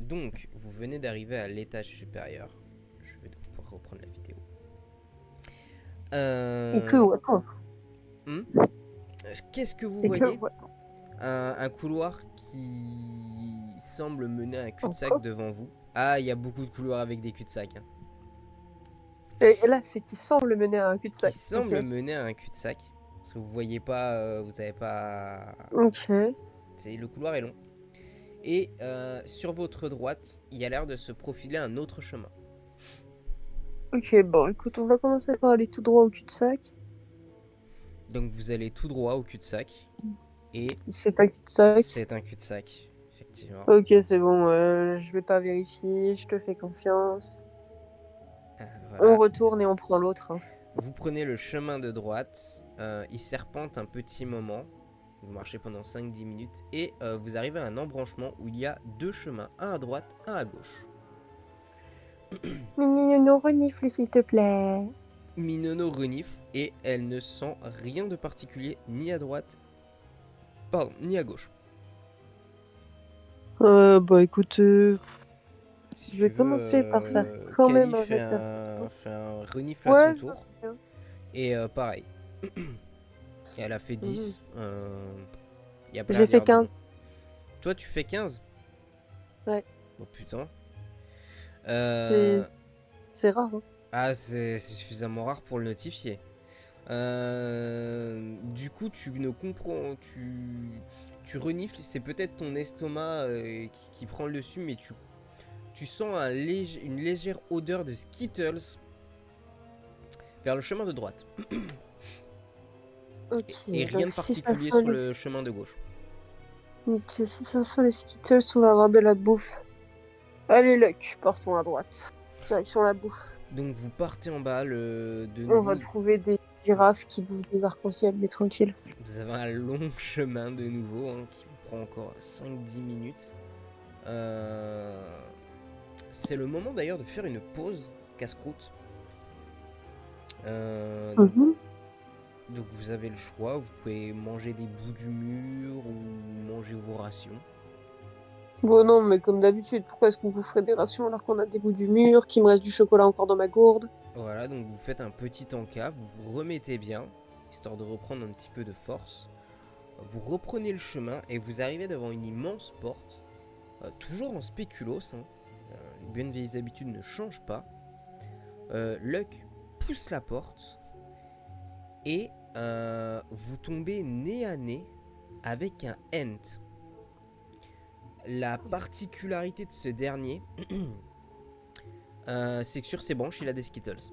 Donc, vous venez d'arriver à l'étage supérieur. Je vais pouvoir reprendre la vidéo. Et que Euh, attends. hmm Qu'est-ce que vous Et que voyez? Un couloir qui semble mener à un cul-de-sac encore. devant vous. Ah, il y a beaucoup de couloirs avec des cul-de-sac, hein. Et là, c'est qui semble mener à un Qui cul-de-sac. Ok. semble mener à un cul-de-sac. Parce que vous voyez pas, vous avez pas. Ok. Le couloir est long. Et sur votre droite, il y a l'air de se profiler un autre chemin. Ok, bon, écoute, on va commencer par aller tout droit au cul-de-sac. Donc vous allez tout droit au cul-de-sac. Et C'est un cul-de-sac. c'est un cul-de-sac, effectivement. Ok, c'est bon, je vais pas vérifier, je te fais confiance. On Voilà. retourne et on prend l'autre, hein. Vous prenez le chemin de droite. Il serpente un petit moment. Vous marchez pendant 5-10 minutes. Et vous arrivez à un embranchement où il y a deux chemins. Un à droite, un à gauche. Mini renifle, s'il te plaît. Minono renifle et elle ne sent rien de particulier ni à droite, pardon, ni à gauche. Bah écoute, Si je vais tu veux, commencer par faire quand Kali même fait avec un, perception. fait un renifle à son Ouais, je veux tour. bien. Et pareil, elle a fait Mhm. 10. Il n'y a pas l'air J'ai d'y fait avoir de bon. 15. Toi, tu fais 15. Ouais, Oh putain. c'est Euh, c'est rare, hein. Ah, c'est suffisamment rare pour le notifier. Du coup, tu ne comprends. Tu renifles, c'est peut-être ton estomac qui prend le dessus, mais tu sens une légère odeur de Skittles vers le chemin de droite. Ok, Et rien donc de si ça particulier sent sur les... le chemin de gauche. Ok, si ça sent les Skittles, on va avoir de la bouffe. Allez, Luck, partons à droite. Direction la bouffe. Donc vous partez en bas, de On va nouveau. trouver des girafes qui bouffent des arcs-en-ciel, mais tranquille. Vous avez un long chemin de nouveau, hein, qui vous prend encore 5-10 minutes. Euh, C'est le moment d'ailleurs de faire une pause casse-croûte. Euh, donc, Mhm. donc vous avez le choix, vous pouvez manger des bouts du mur ou manger vos rations. Bon, non, mais comme d'habitude, pourquoi est-ce qu'on boufferait des rations alors qu'on a des bouts du mur, qu'il me reste du chocolat encore dans ma gourde? Voilà, donc vous faites un petit encas, vous vous remettez bien, histoire de reprendre un petit peu de force. Vous reprenez le chemin et vous arrivez devant une immense porte, toujours en spéculoos, hein. Les bonnes vieilles habitudes ne changent pas. Luck pousse la porte et vous tombez nez à nez avec un Ent. La particularité de ce dernier, c'est que sur ses branches, il a des Skittles.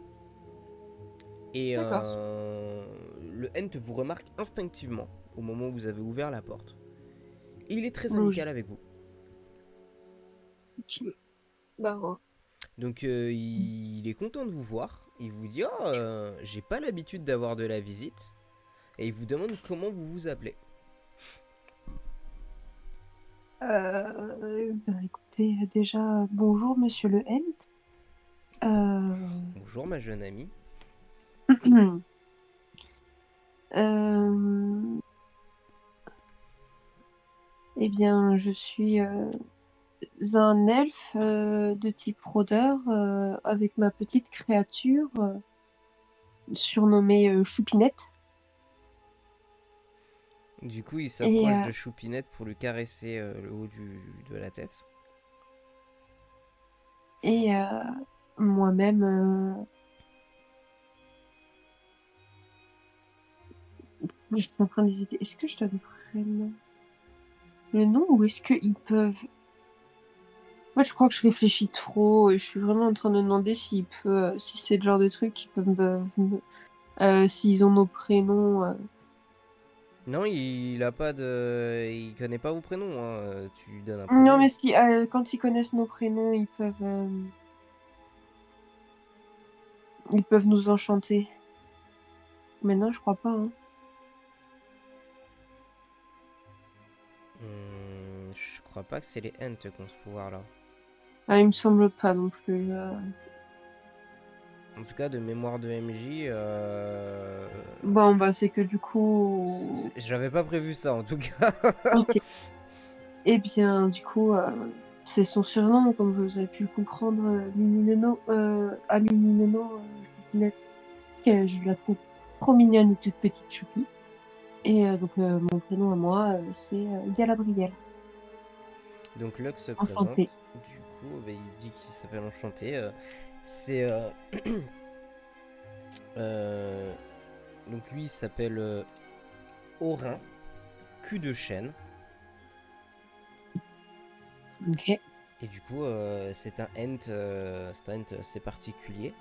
Et D'accord. le Ent vous remarque instinctivement au moment où vous avez ouvert la porte. Et il est très Bouge. amical avec vous. Bah, Donc il est content de vous voir. Il vous dit oh, j'ai pas l'habitude d'avoir de la visite. Et il vous demande comment vous vous appelez. écoutez, déjà, bonjour, monsieur le Hent. Bonjour ma jeune amie. Euh, eh bien, je suis un elfe de type rôdeur avec ma petite créature surnommée Choupinette. Du coup, il Et, s'approche de Choupinette pour lui caresser le haut de la tête. et moi-même, je suis en train d'hésiter. Est-ce que je dois prendre le nom ou est-ce qu'ils peuvent... Moi, je crois que je réfléchis trop et je suis vraiment en train de me demander si c'est le genre de truc qui peuvent s'ils ont nos prénoms. Non, il a pas de. Il connaît pas vos prénoms, hein. Tu lui donnes un Non, prénom. mais si quand ils connaissent nos prénoms, ils peuvent nous enchanter. Mais non, je crois pas, hein. Je crois pas que c'est les Ents qui ont ce pouvoir-là. Ah, il me semble pas non plus. En tout cas, de mémoire de MJ, Bon, bah, c'est que du coup. j'avais pas prévu ça en tout cas. Ok. Eh bien, du coup. C'est son surnom, comme vous avez pu le comprendre, Mini Nono, à Mini Nono, Choupinette. Parce que je la trouve trop mignonne et toute petite Choupi. Et donc mon prénom à moi, c'est Galabriel. Donc Lux se présente. Enchantée. Du coup, bah, il dit qu'il s'appelle Enchanté. C'est euh, donc lui il s'appelle Orin, cul de chêne. Ok. Et du coup, c'est un ent, assez particulier.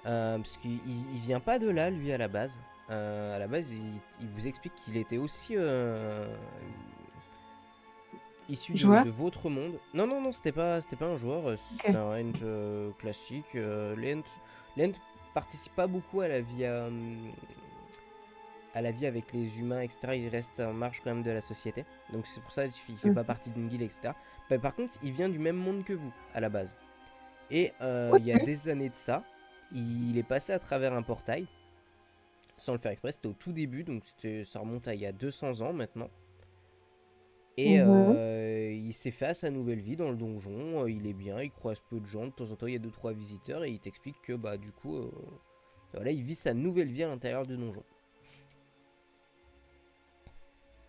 Parce qu'il vient pas de là, lui, à la base. À la base, il vous explique qu'il était aussi issu Joueur? de votre monde. Non, non, non, c'était pas un joueur, c'était Ok. un ent classique. Les ents participent pas beaucoup à la vie avec les humains, etc. Il reste en marge quand même de la société. Donc c'est pour ça qu'il fait pas Mhm. partie d'une guilde, etc. Par contre, il vient du même monde que vous, à la base. Et il y a Ok. des années de ça, il est passé à travers un portail, sans le faire exprès, c'était au tout début, donc ça remonte à il y a 200 ans maintenant. Et Mhm. il s'est fait à sa nouvelle vie dans le donjon, il est bien, il croise peu de gens, de temps en temps il y a deux trois visiteurs, et il t'explique que bah du coup, voilà, il vit sa nouvelle vie à l'intérieur du donjon.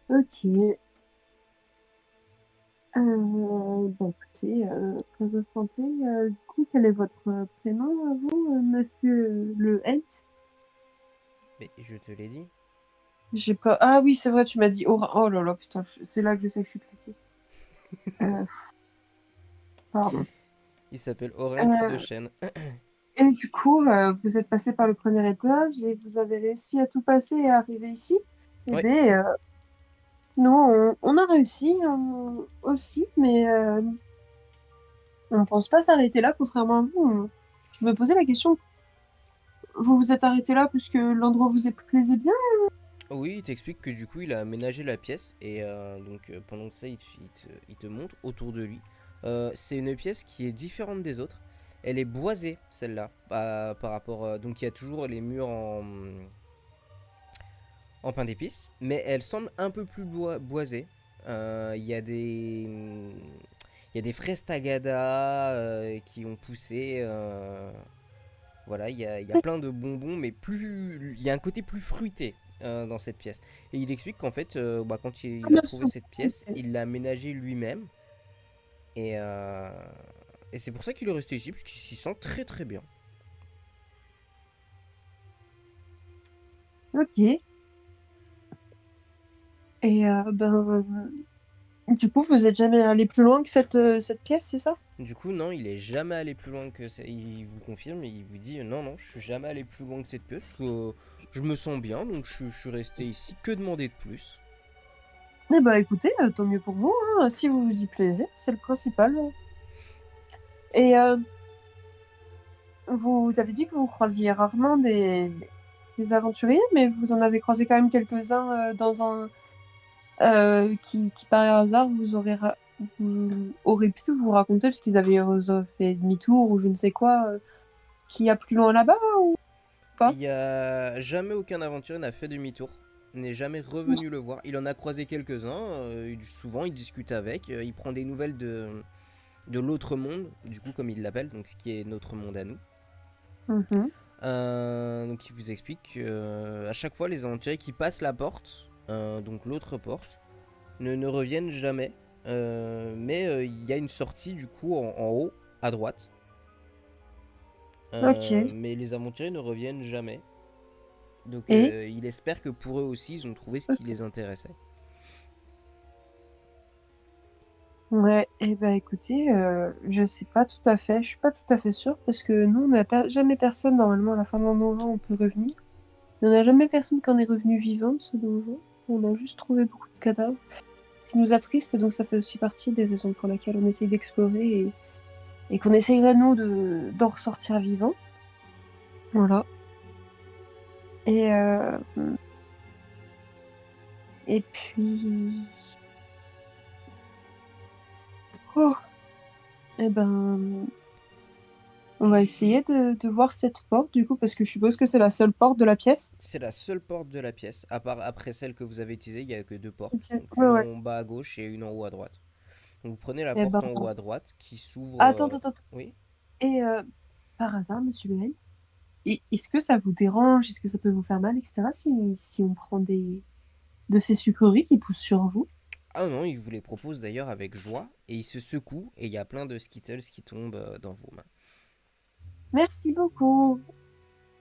Ok. Bah écoutez, très enchanté. Du coup, quel est votre prénom à vous, monsieur le Hent? Mais je te l'ai dit, J'ai pas. Ah oui, c'est vrai, tu m'as dit Aura. Oh là là, putain, c'est là que je sais que je suis claquée. Euh, Pardon. il s'appelle Orin cul de Euh, chêne. et du coup, vous êtes passé par le premier étage et vous avez réussi à tout passer et à arriver ici. Eh Ouais, bien, nous, on a réussi aussi, mais on pense pas s'arrêter là, contrairement à vous. Je me posais la question, vous vous êtes arrêté là parce que l'endroit vous plaisait bien? oui, il t'explique que du coup il a aménagé la pièce et donc pendant que ça il te montre autour de lui. C'est une pièce qui est différente des autres. Elle est boisée celle-là par rapport donc il y a toujours les murs en pain d'épices, mais elle semble un peu plus boisée. Il y a des fraises tagada qui ont poussé. Voilà, il y a plein de bonbons, mais il y a un côté plus fruité dans cette pièce. Et il explique qu'en fait, bah, quand il a Bien trouvé sûr. cette pièce, il l'a aménagée lui-même. Et, euh, et c'est pour ça qu'il est resté ici, parce qu'il s'y sent très très bien. Ok. Et du coup, vous êtes jamais allé plus loin que cette pièce, c'est ça? Du coup, non, il est jamais allé plus loin que ça. Il vous confirme, et il vous dit non, non, je suis jamais allé plus loin que cette pièce, parce que je me sens bien, donc je suis resté ici. Que demander de plus? Eh bah écoutez, tant mieux pour vous, hein. Si vous vous y plaisez, c'est le principal. Et vous avez dit que vous croisiez rarement des aventuriers, mais vous en avez croisé quand même quelques-uns dans un qui par hasard vous aurez pu vous raconter parce qu'ils avaient fait demi-tour ou je ne sais quoi, qui a plus loin là-bas ou pas? Il y a jamais aucun aventurier n'a fait demi-tour, n'est jamais revenu le voir. Il en a croisé quelques-uns, souvent il discute avec, il prend des nouvelles de l'autre monde, du coup comme il l'appelle, donc ce qui est notre monde à nous. Mhm. Donc il vous explique que, à chaque fois les aventuriers qui passent la porte, donc l'autre porte, ne reviennent jamais. Mais il y a une sortie du coup en haut à droite. Ok. Mais les aventuriers ne reviennent jamais. Donc Et il espère que pour eux aussi, ils ont trouvé ce qui ok. les intéressait. Ouais, et ben écoutez, je sais pas tout à fait, je suis pas tout à fait sûre parce que nous on n'a pas jamais personne normalement à la fin d'un donjon on peut revenir. Il n'y en a jamais personne qui en est revenu vivant de ce donjon. On a juste trouvé beaucoup de cadavres. Ce qui nous attriste, et donc ça fait aussi partie des raisons pour lesquelles on essaye d'explorer et qu'on essayerait nous d'en ressortir vivant. Voilà. Et et puis oh, et ben on va essayer de voir cette porte du coup parce que je suppose que c'est la seule porte de la pièce. C'est la seule porte de la pièce. À part après celle que vous avez utilisée, il n'y a que deux portes. Ok, Donc ouais une ouais. en bas à gauche et une en haut à droite. Donc, vous prenez la Eh ben, porte en haut à droite qui s'ouvre. attends, attends, attends. Oui. Et par hasard, monsieur Lehel, est-ce que ça vous dérange? Est-ce que ça peut vous faire mal, etc. si on prend de ces sucreries qui poussent sur vous? Ah non, il vous les propose d'ailleurs avec joie et il se secoue et il y a plein de Skittles qui tombent dans vos mains. Merci beaucoup.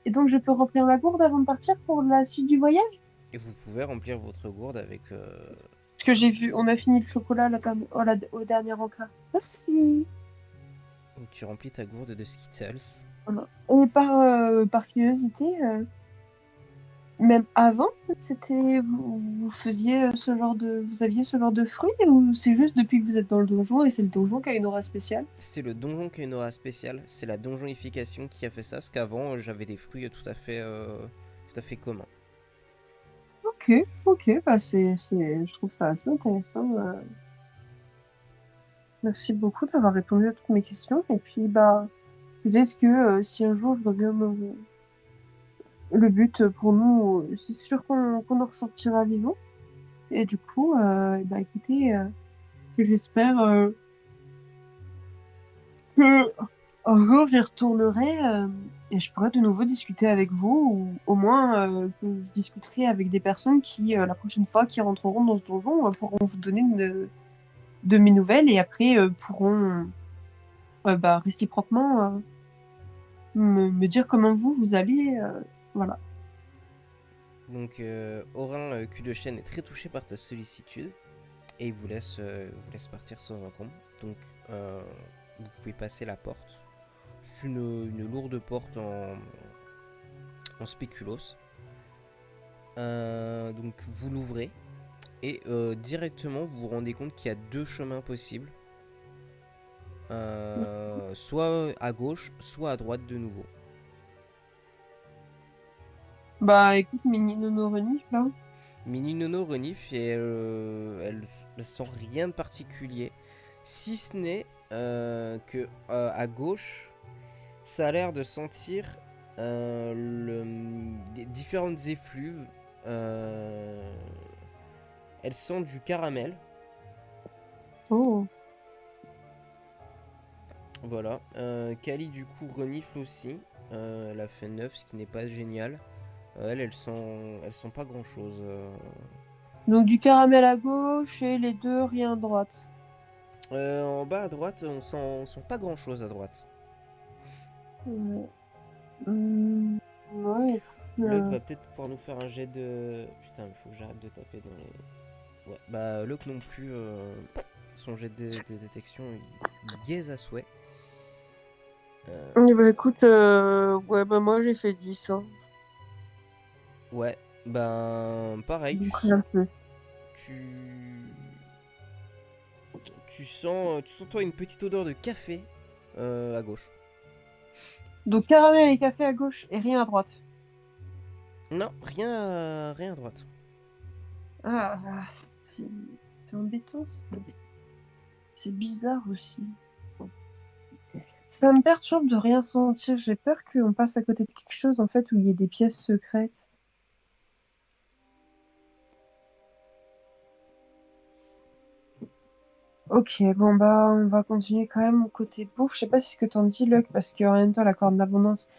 Et donc, je peux remplir ma gourde avant de partir pour la suite du voyage? Et vous pouvez remplir votre gourde avec. Parce que j'ai vu, on a fini le chocolat là, au dernier encas. Merci. Donc, tu remplis ta gourde de Skittles. Voilà. Et par curiosité, même avant, vous faisiez vous aviez ce genre de fruits ou c'est juste depuis que vous êtes dans le donjon et c'est le donjon qui a une aura spéciale? C'est le donjon qui a une aura spéciale. C'est la donjonification qui a fait ça. Parce qu'avant, j'avais des fruits tout à fait communs. Ok, ok, bah je trouve ça assez intéressant. Merci beaucoup d'avoir répondu à toutes mes questions. Et puis, bah, peut-être que si un jour je reviens dans le but pour nous, c'est sûr qu'on en ressortira vivant. Et du coup, bah, écoutez, j'espère que un jour j'y retournerai et je pourrai de nouveau discuter avec vous, ou au moins que je discuterai avec des personnes qui, la prochaine fois, qui rentreront dans ce donjon, pourront vous donner de mes nouvelles et après pourront bah, réciproquement me dire comment vous allez. Voilà. Donc, Orin cul de chêne est très touché par ta sollicitude. Et vous laisse partir sans encombre. Donc, vous pouvez passer la porte. C'est une lourde porte en spéculoos. Donc, vous l'ouvrez. Et directement, vous vous rendez compte qu'il y a deux chemins possibles. Soit à gauche, soit à droite de nouveau. Bah écoute, Mini Nono Renif, là. Mini Nono renifle et elle sent rien de particulier. Si ce n'est que à gauche, ça a l'air de sentir des différentes effluves. Euh, elle sent du caramel. Oh. Voilà. Kali, du coup, renifle aussi. Elle a fait 9, ce qui n'est pas génial. Elle sent pas grand chose. Donc du caramel à gauche et les deux rien à droite. En bas à droite, on sent pas grand chose à droite. Ouais. Hmm, ouais, écoute, Luck va peut-être pouvoir nous faire un jet de. Putain, il faut que j'arrête de taper dans les. Ouais, bah Luck non plus, son jet de détection, il gaze à souhait. eh ben, écoute, ouais, bah moi j'ai fait 10, hein. Ouais, ben pareil, Donc rien de plus. tu, tu sens toi une petite odeur de café à gauche. Donc caramel et café à gauche et rien à droite. Non, rien à droite. Ah, c'est embêtant ça. C'est bizarre aussi. Ça me perturbe de rien sentir. J'ai peur qu'on passe à côté de quelque chose en fait où il y ait des pièces secrètes. Ok, bon bah on va continuer quand même au côté bouffe. Je sais pas si ce que t'en dis, Luck, parce qu'en même temps la corde d'abondance,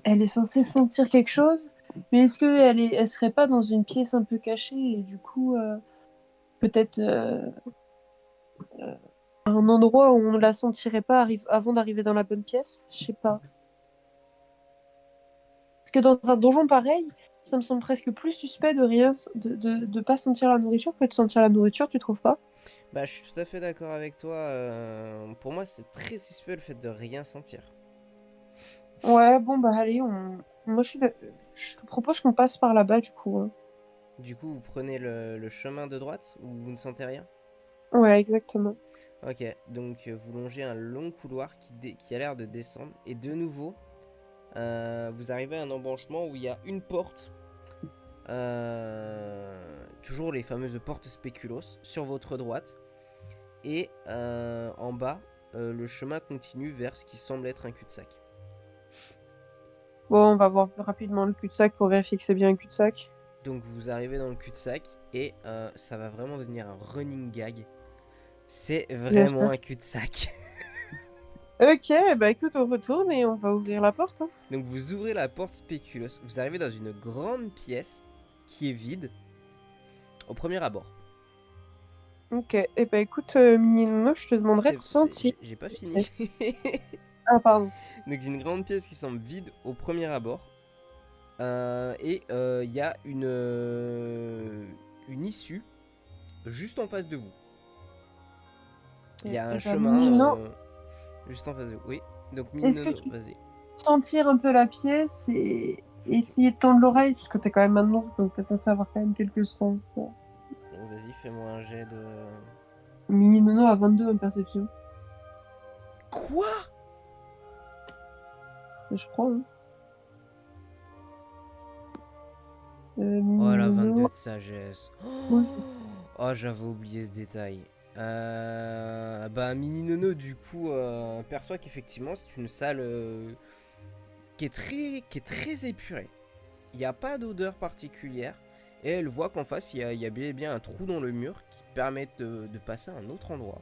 elle est censée sentir quelque chose, mais est-ce elle serait pas dans une pièce un peu cachée et du coup peut-être un endroit où on ne la sentirait pas avant d'arriver dans la bonne pièce? Je sais pas. Parce que dans un donjon pareil, ça me semble presque plus suspect de rien, de pas sentir la nourriture que de sentir la nourriture, tu trouves pas? Bah, je suis tout à fait d'accord avec toi. Pour moi, c'est très suspect le fait de rien sentir. Ouais, bon bah allez, moi je te propose qu'on passe par là-bas du coup, hein. Du coup, vous prenez le chemin de droite où vous ne sentez rien. Ouais, exactement. Ok, donc vous longez un long couloir qui a l'air de descendre. Et de nouveau, vous arrivez à un embranchement où il y a une porte. Toujours les fameuses portes spéculoos sur votre droite. Et en bas, le chemin continue vers ce qui semble être un cul-de-sac. Bon, on va voir rapidement le cul-de-sac pour vérifier que c'est bien un cul-de-sac. Donc vous arrivez dans le cul-de-sac et ça va vraiment devenir un running gag. C'est Bien vraiment sûr. un cul-de-sac. Ok, bah écoute, on retourne et on va ouvrir la porte. Hein. Donc vous ouvrez la porte spéculoos, vous arrivez dans une grande pièce qui est vide au premier abord. Ok, et bah écoute, Mini Nono, je te demanderai de sentir. J'ai pas fini. Ah, pardon. Donc une grande pièce qui semble vide au premier abord. Et il y a une issue juste en face de vous. Il y a un Et bah Mini chemin Nono, juste en face de vous. Oui, donc est-ce que Mininono, tu vas-y. peux sentir un peu la pièce et essayer de tendre l'oreille, puisque t'es quand même un ours, donc t'es censé avoir quand même quelques sens. Quoi. Bon, vas-y, fais-moi un jet de... Mini Nono a 22 en perception, Quoi? je crois. Hein. Oh, Mini la Nono. 22 de sagesse. Ouais, Oh, j'avais oublié ce détail. Bah, Mini Nono, du coup, perçoit qu'effectivement, c'est une salle qui est très épurée. Il n'y a pas d'odeur particulière. Et elle voit qu'en face, il y a bien et bien un trou dans le mur qui permet de passer à un autre endroit.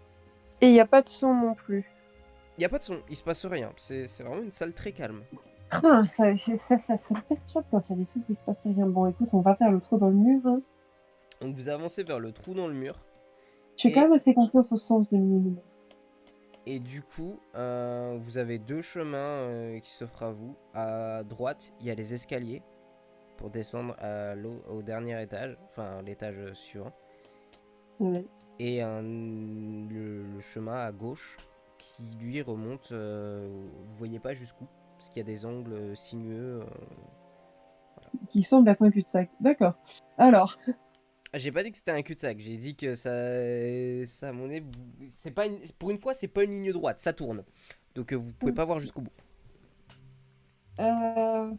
et il n'y a pas de son non plus. Il n'y a pas de son, il se passe rien. C'est vraiment une salle très calme. Ah, ça me perturbe quand il y a des trucs où il se passe rien. Bon, écoute, on va faire le trou dans le mur. Hein. Donc vous avancez vers le trou dans le mur. J'ai quand Et, même assez confiance au sens de Mini Nono. et du coup, vous avez deux chemins qui s'offrent à vous. À droite, il y a les escaliers pour descendre au dernier étage, enfin l'étage suivant. Ouais. Et le chemin à gauche qui lui remonte, vous voyez pas jusqu'où, parce qu'il y a des angles sinueux. Qui semble être un cul-de-sac. D'accord. Alors, J'ai pas dit que c'était un cul-de-sac, j'ai dit que ça c'est pas pour une fois, c'est pas une ligne droite, ça tourne. Donc vous pouvez pas voir jusqu'au bout. euh,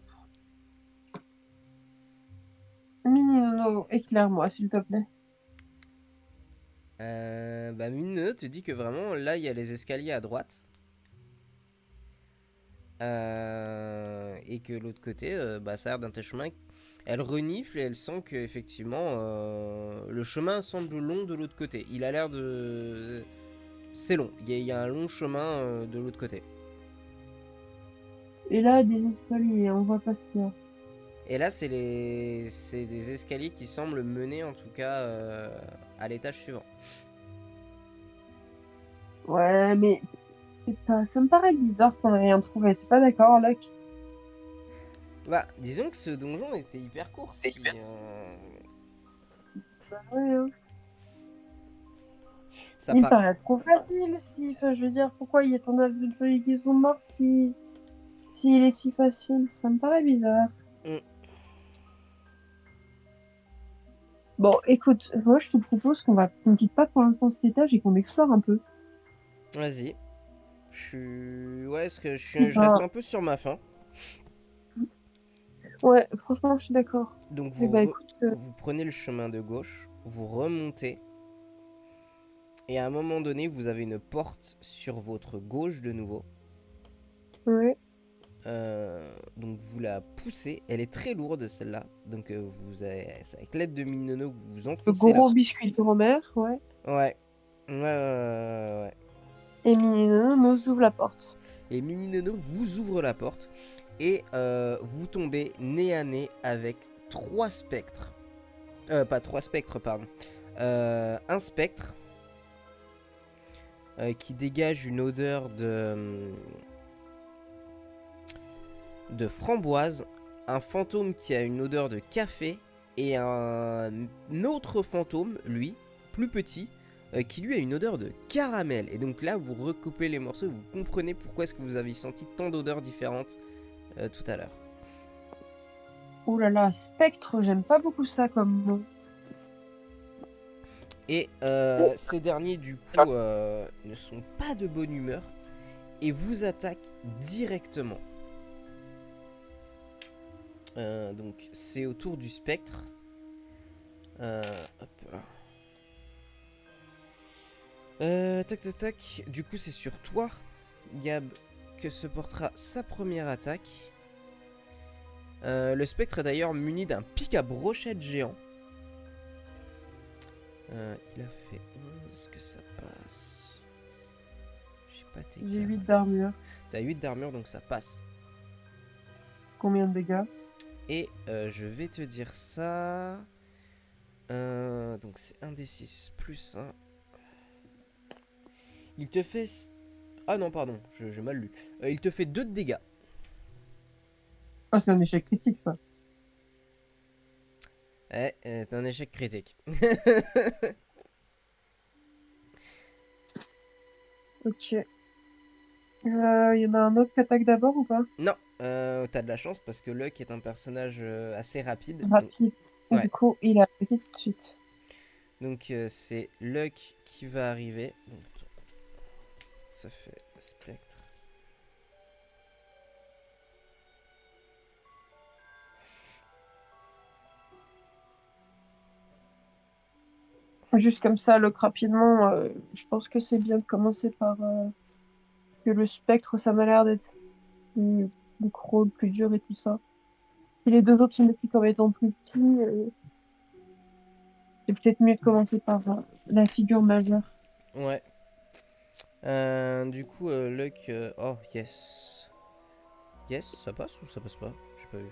Mini Nono, éclaire-moi, s'il te plaît. Bah Mine te dit que vraiment là il y a les escaliers à droite. Et que l'autre côté, bah, ça a l'air d'un tel chemin. Elle renifle et elle sent que effectivement le chemin semble long de l'autre côté. Il a l'air de... C'est long, il y a un long chemin de l'autre côté. Et là, des escaliers, on voit pas ce qu'il y a. Et là, c'est des escaliers qui semblent mener en tout cas à l'étage suivant. Ouais, mais ça me paraît bizarre qu'on ait rien trouvé. T'es pas d'accord, là? Bah, disons que ce donjon était hyper court si... Bah ouais, hein. ça Il me part... paraît trop facile, si. Enfin, je veux dire, pourquoi il y a tant d'aventuriers qui sont morts si... S'il est si facile? Ça me paraît bizarre. Hmm, Bon, écoute, moi je te propose qu'on quitte pas pour l'instant cet étage et qu'on explore un peu. vas-y. Je suis... Ouais, parce que Eh je reste ben, un peu sur ma faim. ouais, franchement, je suis d'accord. Donc Eh ben, écoute, vous prenez le chemin de gauche, vous remontez, et à un moment donné, vous avez une porte sur votre gauche de nouveau. ouais. Donc vous la poussez, elle est très lourde celle-là. Donc c'est avec l'aide de Minono que vous Le enfoncez la... gros biscuit de grand-mère, ouais. Ouais. Ouais. Et Minino nous ouvre la porte. Et Mininono vous ouvre la porte, et vous tombez nez à nez avec trois spectres. Pas trois spectres, pardon. Un spectre qui dégage une odeur de framboise, un fantôme qui a une odeur de café, et un autre fantôme, lui, plus petit, qui lui a une odeur de caramel. Et donc là, vous recoupez les morceaux, vous comprenez pourquoi est-ce que vous avez senti tant d'odeurs différentes tout à l'heure. Oh là là, spectre, j'aime pas beaucoup ça comme nom. Et ces derniers, du coup, ne sont pas de bonne humeur et vous attaquent directement. Donc c'est au tour du spectre. Hop là. Tac. Du coup, c'est sur toi, Gab, que se portera sa première attaque. Le spectre est d'ailleurs muni d'un pic à brochette géant. Il a fait 11. Est-ce que ça passe. J'ai pas tes J'ai cartes. 8 d'armure. T'as 8 d'armure, donc ça passe. Combien de dégâts? Et je vais te dire ça. Donc c'est 1d6 plus 1. Il te fait... Ah non, pardon, j'ai mal lu. Il te fait 2 de dégâts. Ah, c'est un échec critique, ça. Eh, c'est un échec critique. Ok. Il y en a un autre qui attaque d'abord ou pas? Non, t'as de la chance parce que Luck est un personnage assez rapide. Rapide. Et Ouais, du coup, il a attaqué tout de suite. donc c'est Luck qui va arriver. Donc, ça fait spectre. Juste comme ça, Locke, rapidement, je pense que c'est bien de commencer par que le spectre, ça m'a l'air d'être plus crawl, plus dur et tout ça. Si les deux autres sont décrits comme étant plus petits, c'est peut-être mieux de commencer par la figure majeure. Ouais. Du coup, Luck... Oh, yes. Yes, ça passe ou ça passe pas? J'ai pas vu.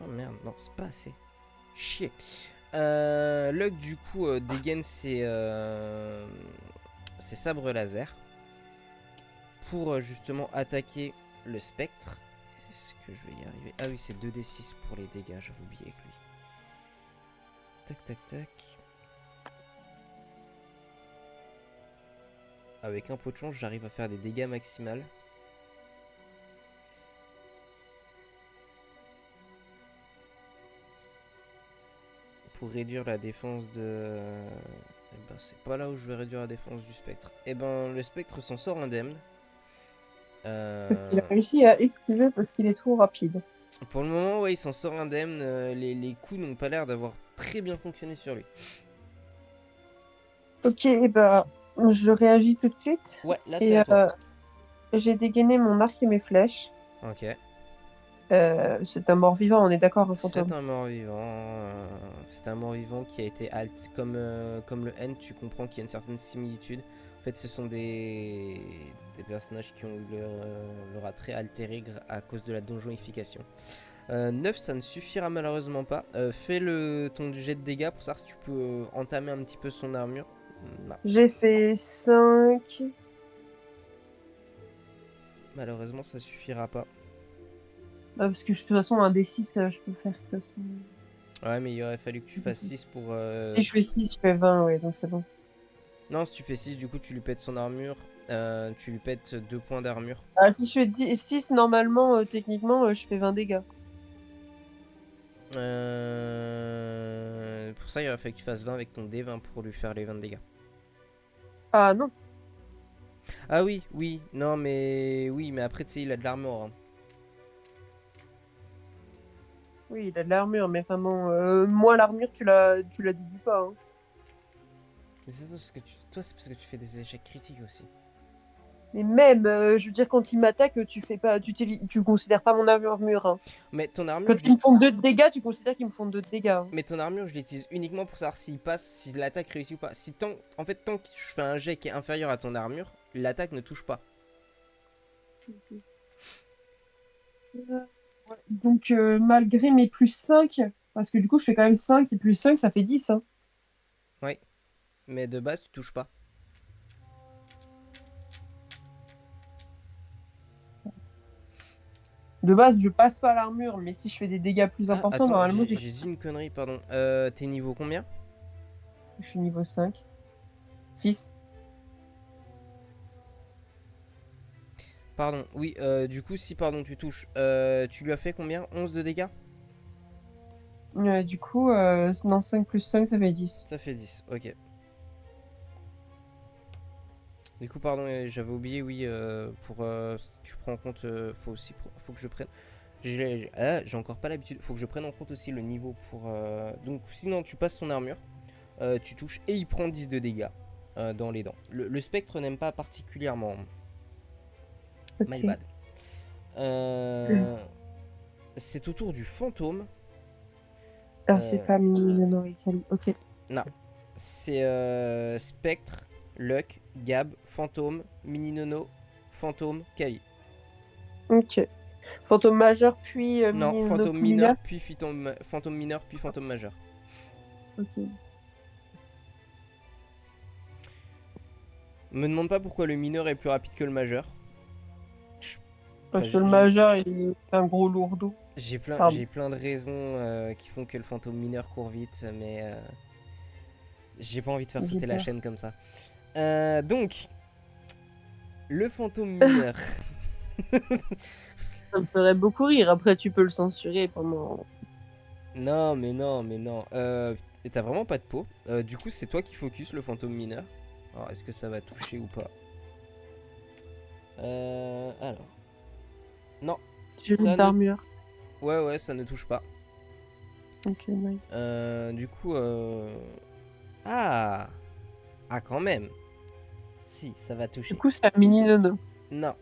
Oh merde, non, c'est pas assez. Chier. Luck, du coup, dégaine ses sabres laser pour justement attaquer le spectre. Est-ce que je vais y arriver? Ah oui, c'est 2d6 pour les dégâts, j'avais oublié avec lui. Tac, tac, tac. Avec un pot de chance, j'arrive à faire des dégâts maximales. Pour réduire la défense de... Eh ben, c'est pas là où je vais réduire la défense du spectre. Eh ben, le spectre s'en sort indemne. Il a réussi à esquiver parce qu'il est trop rapide. Pour le moment, ouais, il s'en sort indemne. Les coups n'ont pas l'air d'avoir très bien fonctionné sur lui. Ok, bah, je réagis tout de suite. Ouais, là, c'est Et à toi. j'ai dégainé mon arc et mes flèches. Ok. C'est un mort-vivant, on est d'accord, un C'est fantôme. un mort-vivant. C'est un mort-vivant qui a été alt. Comme le N, tu comprends qu'il y a une certaine similitude. En fait, ce sont des personnages qui ont eu leur attrait altéré à cause de la donjonification. 9, ça ne suffira malheureusement pas. Fais ton jet de dégâts pour savoir si tu peux entamer un petit peu son armure. Non, J'ai fait 5. malheureusement, ça suffira pas. Parce que de toute façon, un D6, je peux faire que ça. Ouais, mais il aurait fallu que tu fasses 6 pour... Si je fais 6, je fais 20, ouais, donc c'est bon. Non, si tu fais 6, du coup, tu lui pètes son armure. Tu lui pètes 2 points d'armure. Ah, si je fais 6, normalement, techniquement, je fais 20 dégâts. Pour ça, il aurait fallu que tu fasses 20 avec ton D20 pour lui faire les 20 dégâts. Ah non, Ah oui, oui, non, mais... Oui, mais après, tu sais, il a de l'armure. Hein. oui, il a de l'armure, mais enfin bon, moi, l'armure, tu la déduis pas, hein. Mais c'est ça, parce que toi, c'est parce que tu fais des échecs critiques aussi. Mais même, je veux dire, quand il m'attaque, tu fais pas, tu considères pas mon armure, hein. Mais ton armure, Quand ils me font 2 de dégâts, tu considères qu'ils me font 2 de dégâts, hein. Mais ton armure, je l'utilise uniquement pour savoir s'il passe, si l'attaque réussit ou pas. Si en fait, tant que je fais un jet qui est inférieur à ton armure, l'attaque ne touche pas. Ouais. Donc, malgré mes plus 5, parce que du coup, je fais quand même 5 et plus 5, ça fait 10, hein. Ouais. Mais de base, tu touches pas. De base, je passe pas l'armure, mais si je fais des dégâts plus Ah, importants, attends, normalement, j'ai dit une connerie, pardon. T'es niveau combien? je suis niveau 5. 6. Pardon, oui, du coup, si, pardon, tu touches. Tu lui as fait combien? 11 de dégâts? Du coup, non, 5 plus 5, ça fait 10. Ça fait 10, ok. Du coup, pardon, j'avais oublié, oui, si tu prends en compte, faut que je prenne. J'ai encore pas l'habitude, faut que je prenne en compte aussi le niveau pour... Donc, sinon, tu passes son armure, tu touches et il prend 10 de dégâts dans les dents. Le spectre n'aime pas particulièrement. My Ok. bad. C'est au tour du fantôme. Alors, c'est pas Minori Kali. Ok. Non, c'est Spectre, Luck Gab, fantôme, mini nono, fantôme, Kali. Ok. Fantôme majeur, puis Non, mini nono, fantôme puis mineur, mineur. puis fantôme mineur, puis fantôme majeur. Ok. Me demande pas pourquoi le mineur est plus rapide que le majeur. Enfin, Parce que le majeur, il est un gros lourdeau. Pardon. j'ai plein de raisons qui font que le fantôme mineur court vite, mais j'ai pas envie de faire J'ai sauter la peur. chaîne comme ça. Donc, le fantôme mineur. Ça me ferait beaucoup rire. Après, tu peux le censurer pendant. Non, mais non, mais non. Et t'as vraiment pas de peau. Du coup, c'est toi qui focus le fantôme mineur. Alors, est-ce que ça va toucher ou pas? Alors. Non, J'ai une ça ne. d'armure. Ouais, ça ne touche pas. Ok, nice. Du coup, Ah! Ah, quand même. Si, ça va Du toucher. coup, c'est un mini nono. Non.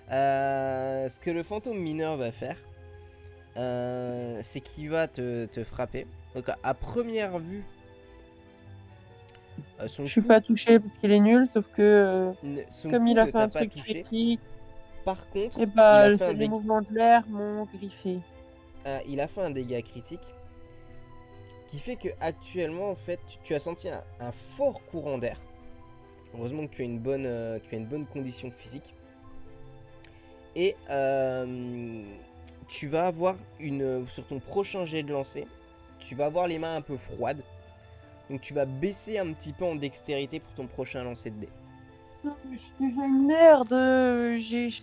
Ce que le fantôme mineur va faire, c'est qu'il va te frapper. Donc, à première vue, son Je suis coup, pas touchée parce qu'il est nul, sauf que son comme coup il a ne fait t'a un pas truc touché. critique, Par contre, et il a bah fait un, les dég- mouvements de l'air m'ont griffé. il a fait un dégât critique qui fait que actuellement, en fait, tu as senti un fort courant d'air. Heureusement que tu as une bonne condition physique. Et tu vas avoir sur ton prochain jet de lancer, tu vas avoir les mains un peu froides. Donc tu vas baisser un petit peu en dextérité pour ton prochain lancer de dés. Non, mais je suis déjà une merde.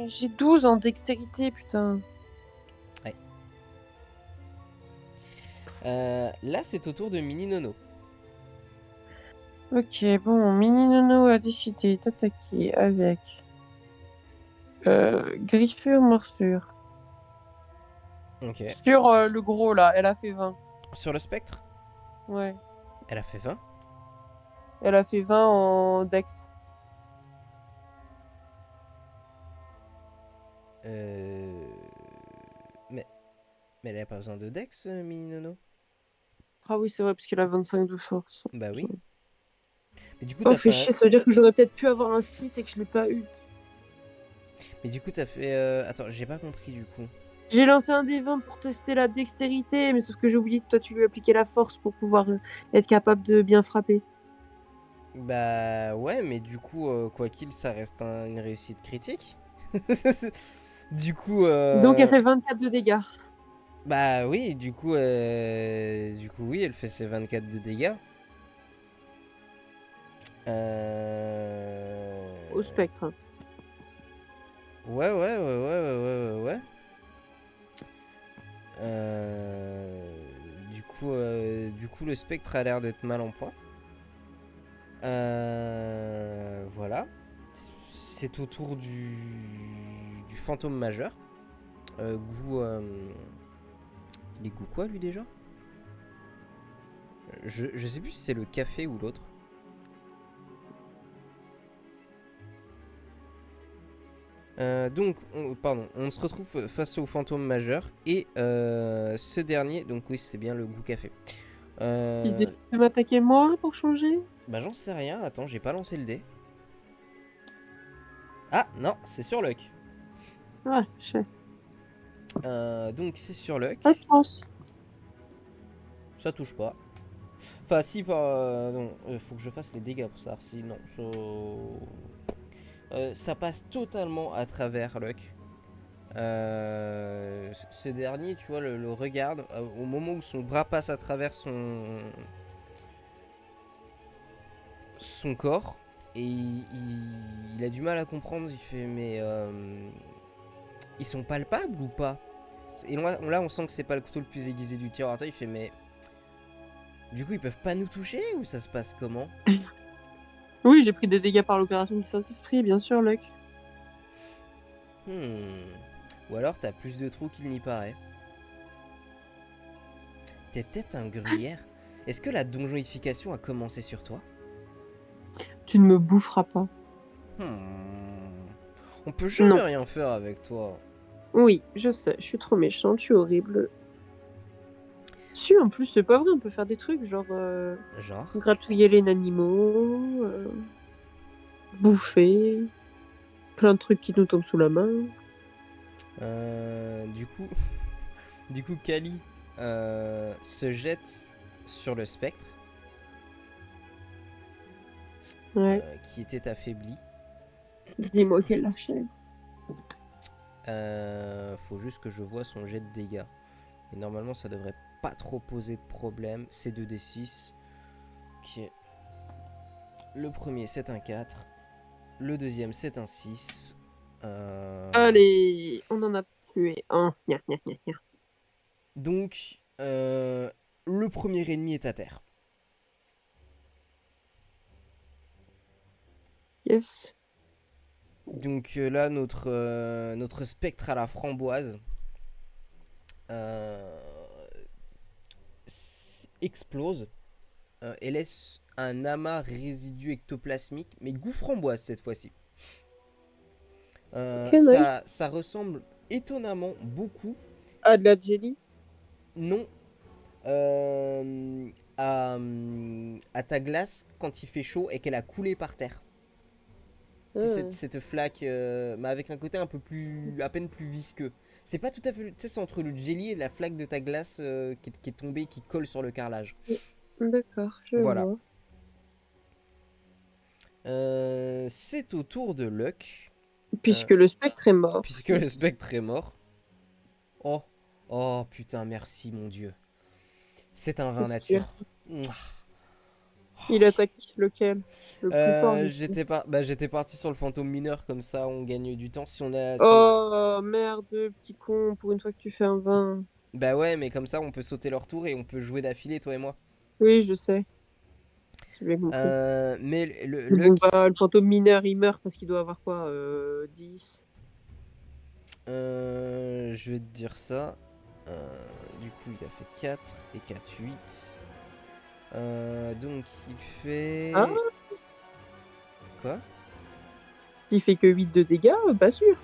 J'ai 12 en dextérité, putain. Ouais. Là, c'est au tour de Mini Nono. Ok, bon, Mini Nono a décidé d'attaquer avec griffure, morsure. Ok. Sur le gros là, elle a fait 20. Sur le spectre, Ouais, elle a fait 20. elle a fait 20 en dex. Euh... Mais, mais elle a pas besoin de dex, Mini Nono. Ah oui, c'est vrai, parce qu'elle a 25 de force. Bah oui. Mais du coup, Oh, t'as fait fait un... chier, ça veut dire que j'aurais peut-être pu avoir un 6 et que je l'ai pas eu. Mais du coup, t'as fait... Attends, j'ai pas compris du coup. J'ai lancé un des 20 pour tester la dextérité, mais sauf que j'ai oublié que toi tu lui appliquais la force pour pouvoir être capable de bien frapper. Bah ouais, mais du coup, quoi qu'il, ça reste une réussite critique. Du coup, Donc elle fait 24 de dégâts. bah oui, du coup, oui, elle fait ses 24 de dégâts. Euh... Au spectre. Ouais. Du coup, le spectre a l'air d'être mal en point. Voilà. C'est au tour du fantôme majeur. Goût. Il est goût quoi lui déjà? Je sais plus si c'est le café ou l'autre. Donc, on se retrouve face au fantôme majeur. Et ce dernier, donc oui, c'est bien le goût café. Il décide de m'attaquer moi pour changer. Bah j'en sais rien, attends, j'ai pas lancé le dé. Ah non, c'est sur Luck. Ouais, je sais. Donc c'est sur Luck. Pas de chance. Ça touche pas. Enfin si, non, faut que je fasse les dégâts pour savoir si... Non, ça passe totalement à travers Luck. Ce dernier, tu vois, le regarde au moment où son bras passe à travers son corps. Et il a du mal à comprendre. Il fait, mais ils sont palpables ou pas? Et là, on sent que c'est pas le couteau le plus aiguisé du tir. Il fait, mais du coup, ils peuvent pas nous toucher ou ça se passe comment? Oui, j'ai pris des dégâts par l'opération du Saint-Esprit, bien sûr, Luck. Ou alors t'as plus de trous qu'il n'y paraît. T'es peut-être un gruyère. Est-ce que la donjonification a commencé sur toi? Tu ne me boufferas pas. On peut jamais Non. rien faire avec toi. Oui, je sais, je suis trop méchante, je suis horrible. Si, en plus, c'est pas vrai, on peut faire des trucs, genre Genre. gratouiller les animaux. bouffer, plein de trucs qui nous tombent sous la main. Du coup, du coup, Kali se jette sur le spectre Ouais, qui était affaibli. dis-moi qu'elle l'achève. Faut juste que je vois son jet de dégâts. Et normalement, ça devrait pas trop poser de problème. C'est 2d6. Ok. Le premier, c'est un 4. Le deuxième, c'est un 6. Allez, on en a tué un. Gna, gna, gna, gna. Donc, le premier ennemi est à terre. Yes. Donc là, notre spectre à la framboise euh, explose et laisse un amas résidu ectoplasmique, mais goût framboise cette fois-ci. Ok, nice. Ça ressemble étonnamment beaucoup, Ah, de la jelly. non, euh, à ta glace quand il fait chaud et qu'elle a coulé par terre. Ah. Cette flaque, mais avec un côté un peu plus, à peine plus visqueux. C'est pas tout à fait, tu sais, c'est entre le jelly et la flaque de ta glace qui est tombée, qui colle sur le carrelage. D'accord, je Voilà. vois. C'est au tour de Luck, Puisque le spectre est mort. puisque le Yes. spectre est mort. Oh, oh putain, merci mon dieu. C'est un vin C'est sûr. nature. Mouah. Il attaque lequel? Le plus fort du coup. J'étais parti sur le fantôme mineur, comme ça on gagne du temps. Si on... Oh merde, petit con, pour une fois que tu fais un 20. Bah ouais, mais comme ça on peut sauter leur tour et on peut jouer d'affilée, toi et moi. Oui, je sais, j'ai bien compris. Mais Mais bon, Luck, bah, le fantôme mineur, il meurt parce qu'il doit avoir quoi 10. je vais te dire ça. Du coup, il a fait 4 et 4 8. Donc, il Ah, fait. Quoi? il fait que 8 de dégâts, pas sûr.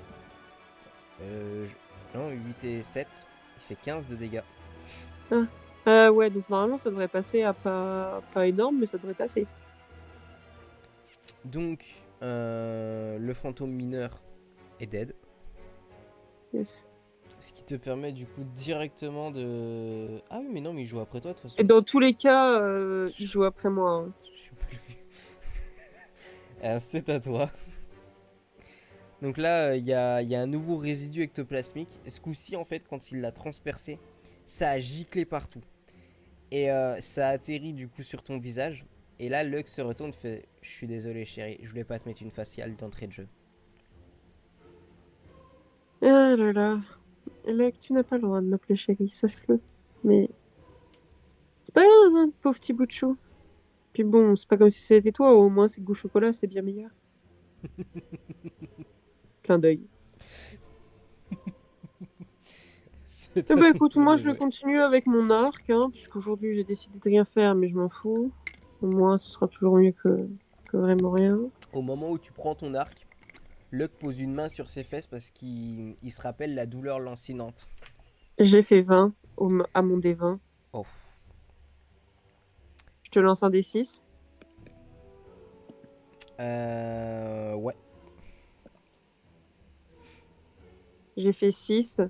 Non, 8 et 7. Il fait 15 de dégâts. Ah. Ouais, donc normalement ça devrait passer à pas énorme, mais ça devrait passer. Donc, le fantôme mineur est dead. Yes. Ce qui te permet du coup directement de. Ah oui, mais non, mais il joue après toi de toute Et façon. dans tous les cas, il joue après moi, hein. Je suis plus. C'est à toi. Donc là, il y a un nouveau résidu ectoplasmique. Ce coup-ci, en fait, quand il l'a transpercé, ça a giclé partout. Et ça a atterri du coup sur ton visage. Et là, Lux se retourne et fait: Je suis désolé, chérie, je voulais pas te mettre une faciale d'entrée de jeu. Ah là là. Mec, tu n'as pas le droit de m'appeler chérie, sache-le. Mais c'est pas grave, hein, pauvre petit bout de chou. Puis bon, c'est pas comme si c'était toi, au moins c'est goût chocolat, c'est bien meilleur. Clin d'œil. C'est Eh à ben ton écoute, tour moi de je vais jouer. continuer avec mon arc, hein, puisqu'aujourd'hui j'ai décidé de rien faire, mais je m'en fous. Au moins, ce sera toujours mieux que vraiment rien. Au moment où tu prends ton arc, Luck pose une main sur ses fesses parce qu'il se rappelle la douleur lancinante. J'ai fait 20 à mon D20. Oh. Je te lance un D6. Ouais. J'ai fait 6.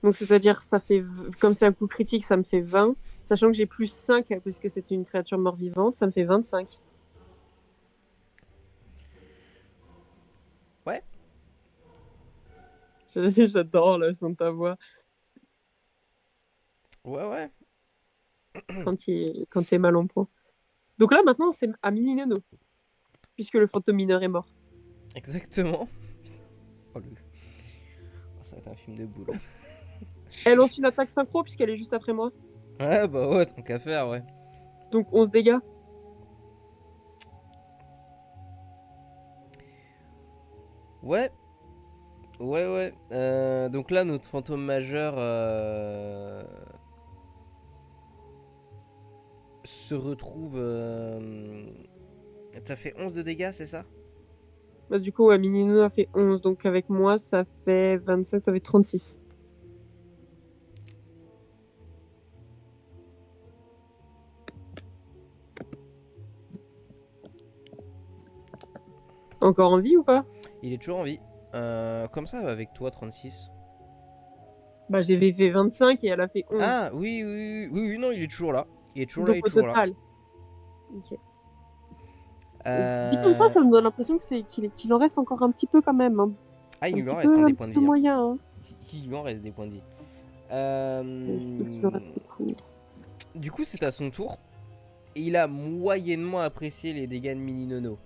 Donc c'est-à-dire, comme c'est un coup critique, ça me fait 20. Sachant que j'ai plus 5, puisque c'est une créature mort-vivante, ça me fait 25. Ouais. J'adore le son de ta voix Ouais, ouais. quand t'es mal en point. Donc là, maintenant, c'est à Minineno, puisque le fantôme mineur est mort. Exactement. Oh, oh, ça va être un film de boule. Elle lance une attaque synchro, puisqu'elle est juste après moi. Ouais, bah ouais, tant qu'à faire, ouais. Donc 11 dégâts. Ouais, ouais, ouais. Donc là, notre fantôme majeur se retrouve. T'as fait 11 de dégâts, c'est ça? Bah, du coup, ouais, Minineno a fait 11. Donc avec moi, ça fait 27, ça fait 36. Encore en vie ou pas? Il est toujours en vie. Comme ça avec toi, 36. Bah, j'avais fait 25 et elle a fait 11. Ah oui, oui, oui, oui, oui, non, il est toujours là. Il est toujours là, il Donc est au toujours là. total. Ok. Dit comme Euh... ça me donne l'impression que qu'il en reste encore un petit peu quand même, hein. Ah, il Un lui petit en reste peu, des un points petit de peu vie, hein. moyen, hein. Il lui en reste des points de vie. Je trouve qu'il en reste beaucoup. Du coup, c'est à son tour. Et il a moyennement apprécié les dégâts de Mini Nono.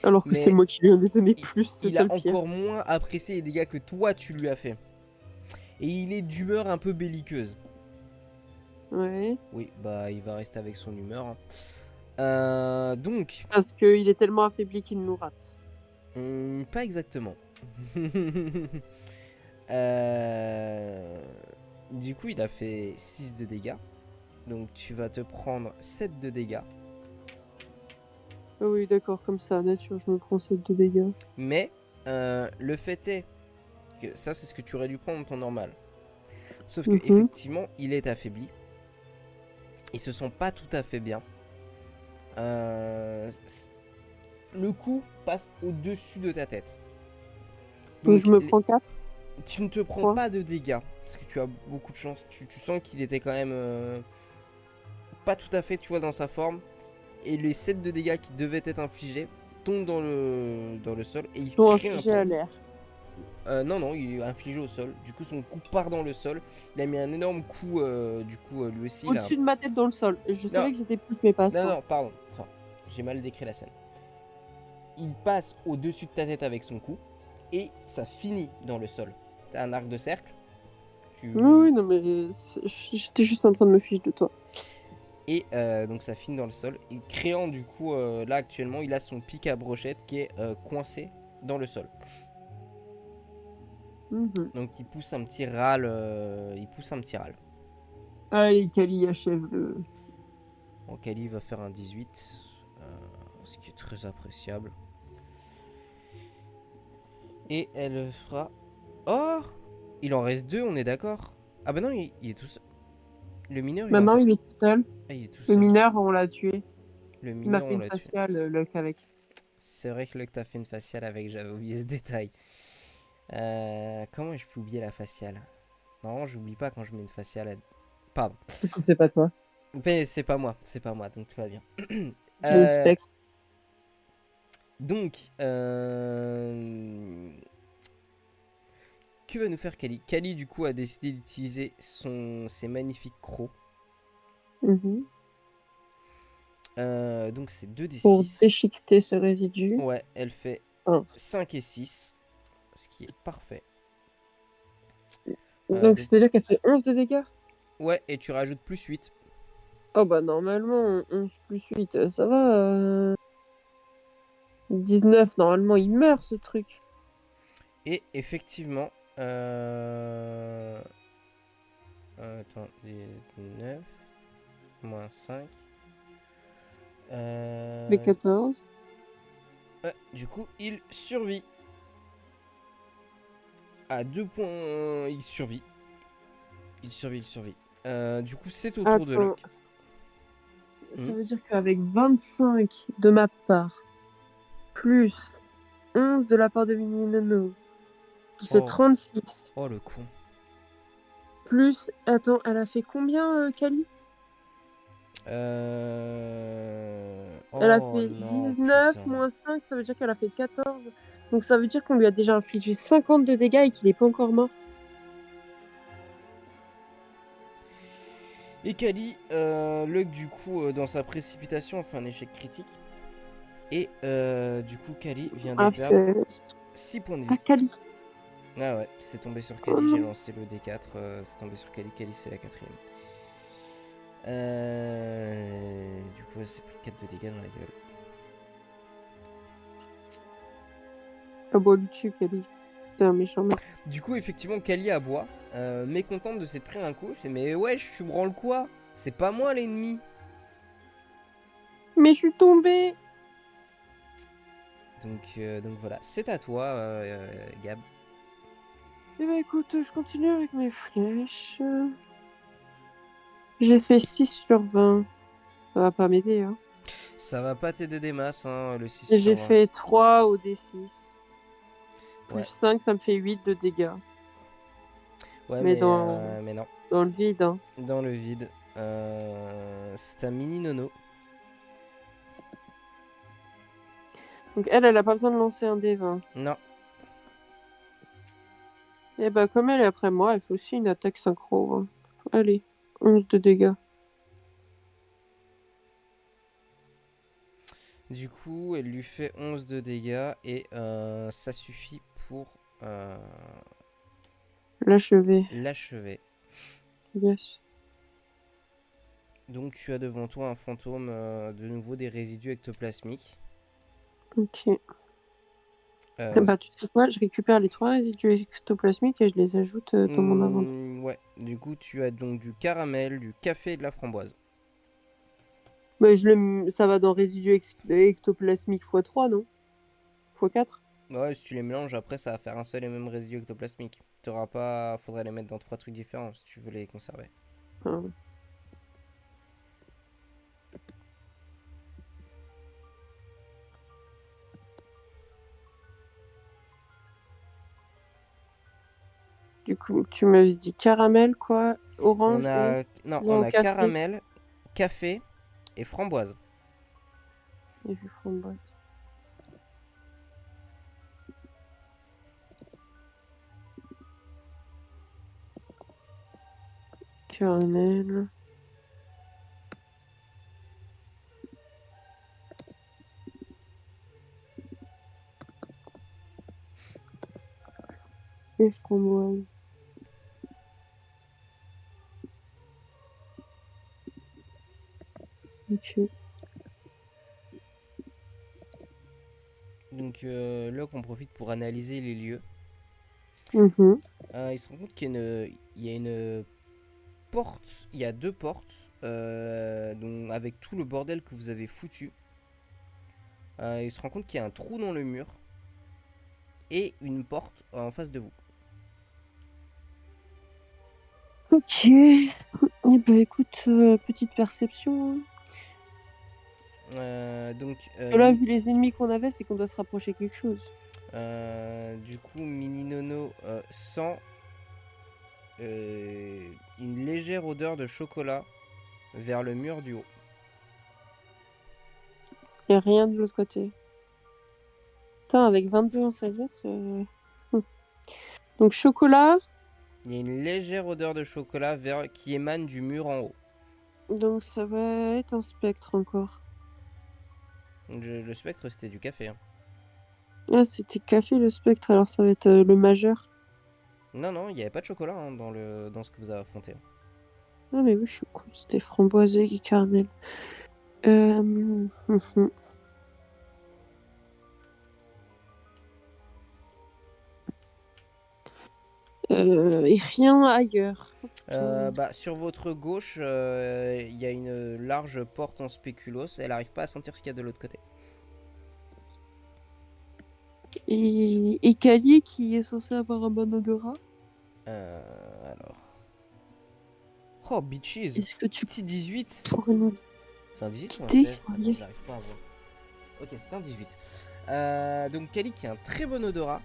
Alors que c'est Mais moi qui lui en ai donné il, plus, c'est il ça a le pire. encore moins apprécié les dégâts que toi tu lui as fait. Et il est d'humeur un peu belliqueuse. Ouais. Oui, bah il va rester avec son humeur, hein. Donc, Parce qu'il est tellement affaibli qu'il nous rate. pas exactement. Euh, Du coup, il a fait 6 de dégâts. Donc tu vas te prendre 7 de dégâts. Ah oui, d'accord, comme ça, nature, je me prends 7 de dégâts. Mais le fait est que ça, c'est ce que tu aurais dû prendre en temps normal. Sauf que Mhm. effectivement, il est affaibli. Ils se sent pas tout à fait bien. Le coup passe au-dessus de ta tête. Donc je Donc me prends 4, tu ne te prends 3. pas de dégâts. Parce que tu as beaucoup de chance. Tu sens qu'il était quand même pas tout à fait, tu vois, dans sa forme. Et les 7 de dégâts qui devaient être infligés tombent dans le sol. Et il Ils ont crée un infligé à trou. l'air. Non, non, il est infligé au sol. Du coup, son coup part dans le sol. Il a mis un énorme coup, lui aussi. Il a... Au-dessus de ma tête dans le sol. Je Non, savais que j'étais plus, mais pas à ce non, point. non, pardon. Enfin, j'ai mal décrit la scène. Il passe au-dessus de ta tête avec son coup. Et ça finit dans le sol. T'as un arc de cercle. Oui, oui, non, mais j'étais juste en train de me fiche de toi. Et donc ça finit dans le sol. Et créant du coup, là actuellement, il a son pic à brochette qui est coincé dans le sol. Mhm. Donc il pousse un petit râle. Allez, Kali, achève-le. En Kali va faire un 18. Ce qui est très appréciable. Et elle fera... Oh, il en reste 2, on est d'accord. Ah bah non, il est tout seul. Le mineur, il est Maintenant, encore... il est tout seul. Ah, il est tout Le seul. mineur, on l'a tué. Le Il m'a mineur, fait on une l'a tué. faciale, Luck, avec. C'est vrai que là que t'as fait une faciale avec, j'avais oublié ce détail. Comment je peux oublier la faciale? Non, j'oublie pas quand je mets une faciale. Pardon. Parce que c'est pas toi. Mais c'est pas moi, donc tout va bien. Je respecte. Donc, que va nous faire Kali? Kali, du coup, a décidé d'utiliser ses magnifiques crocs. Mhm. Donc, c'est 2 des Pour 6. déchiqueter ce résidu. Ouais, elle fait 1. 5 et 6, ce qui est parfait. Donc, Donc, c'est-à-dire qu'elle fait 11 de dégâts? ouais, et tu rajoutes plus 8. Oh bah normalement, 11 plus 8, ça va. 19, normalement, il meurt ce truc. Et effectivement, attends, 9 moins 5. Les 14. Ouais, du coup, il survit. À 2 points, il survit. Il survit. Du coup, c'est au tour de Attends, Luck. ça veut dire qu'avec 25 de ma part, plus 11 de la part de Mini Nono, qui fait Oh, 36, oh le con. plus... Attends, elle a fait combien, Kali? Elle a Oh fait non, 19 putain. moins 5, ça veut dire qu'elle a fait 14. Donc ça veut dire qu'on lui a déjà infligé 50 de dégâts et qu'il n'est pas encore mort. Et Kali, Luck, du coup, dans sa précipitation, fait un échec critique. Et du coup, Kali vient de Ah, perdre c'est... 6 points de Ah, vie. Kali. Ah ouais, c'est tombé sur Oh Kali, j'ai non. lancé le D4, c'est tombé sur Kali, Kali c'est la quatrième. Du coup, elle s'est pris 4 de dégâts dans la gueule. Ah bon, lui tue, Kali. C'est un méchant mec. Du coup, effectivement, Kali aboie, mécontente de s'être pris un coup. Je fais, mais wesh, tu branles quoi? C'est pas moi l'ennemi. Mais je suis tombée. Donc voilà, c'est à toi, Gab. Eh ben écoute, je continue avec mes flèches. J'ai fait 6 sur 20. Ça va pas m'aider, hein. Ça va pas t'aider des masses, hein, le 6 Et sur j'ai 20. fait 3 au D6. Plus Ouais. 5, ça me fait 8 de dégâts. Ouais, Mais dans mais non. le vide, hein. Dans le vide. C'est un mini nono. Donc elle a pas besoin de lancer un D20. Non. Et bah comme elle est après moi, elle fait aussi une attaque synchro, hein. Allez, 11 de dégâts. Du coup, elle lui fait 11 de dégâts et ça suffit pour L'achever. l'achever. Yes. Donc tu as devant toi un fantôme, de nouveau des résidus ectoplasmiques. Ok. Euh, Bah tu sais quoi, je récupère les 3 résidus ectoplasmiques et je les ajoute dans mon inventaire. ouais, du coup tu as donc du caramel, du café et de la framboise. Bah, ça va dans résidus ectoplasmiques x3, non? x4? Ouais, si tu les mélanges après ça va faire un seul et même résidu ectoplasmique. T'auras pas, faudrait les mettre dans 3 trucs différents si tu veux les conserver. Ah. Du coup, tu m'avais dit caramel, quoi, On orange et a, non, on non, a café. caramel, café et framboise. Et puis framboise. Caramel. Et framboise. Ok. Donc là qu'on profite pour analyser les lieux. Mhm. Il se rend compte il y a une porte, il y a deux portes, donc avec tout le bordel que vous avez foutu. Il se rend compte qu'il y a un trou dans le mur et une porte en face de vous. Ok. Eh ben écoute, petite perception, hein. Donc, Là, vu les ennemis qu'on avait, c'est qu'on doit se rapprocher quelque chose. du coup, Mini Nono sent une légère odeur de chocolat vers le mur du haut. Y a rien de l'autre côté. Putain, avec 22 en sagesse. Donc chocolat. Il y a une légère odeur de chocolat qui émane du mur en haut. Donc ça va être un spectre encore. Le spectre, c'était du café, hein. Ah, c'était café le spectre, alors ça va être le majeur. Non, non, il n'y avait pas de chocolat, hein, dans ce que vous avez affronté. Ah mais oui, je suis con, c'était framboisé et caramel. Euh... Et rien ailleurs. Oh, putain. Bah, sur votre gauche, il y a une large porte en spéculoos. Elle n'arrive pas à sentir ce qu'il y a de l'autre côté. Et Kali qui est censé avoir un bon odorat. Alors. Oh, bitches. Est-ce que tu Petit 18. pourrais nous C'est un 18 ou un guider? 16? Attends, Oui. j'arrive pas à voir. Ok, c'est un 18. Donc, Kali qui a un très bon odorat.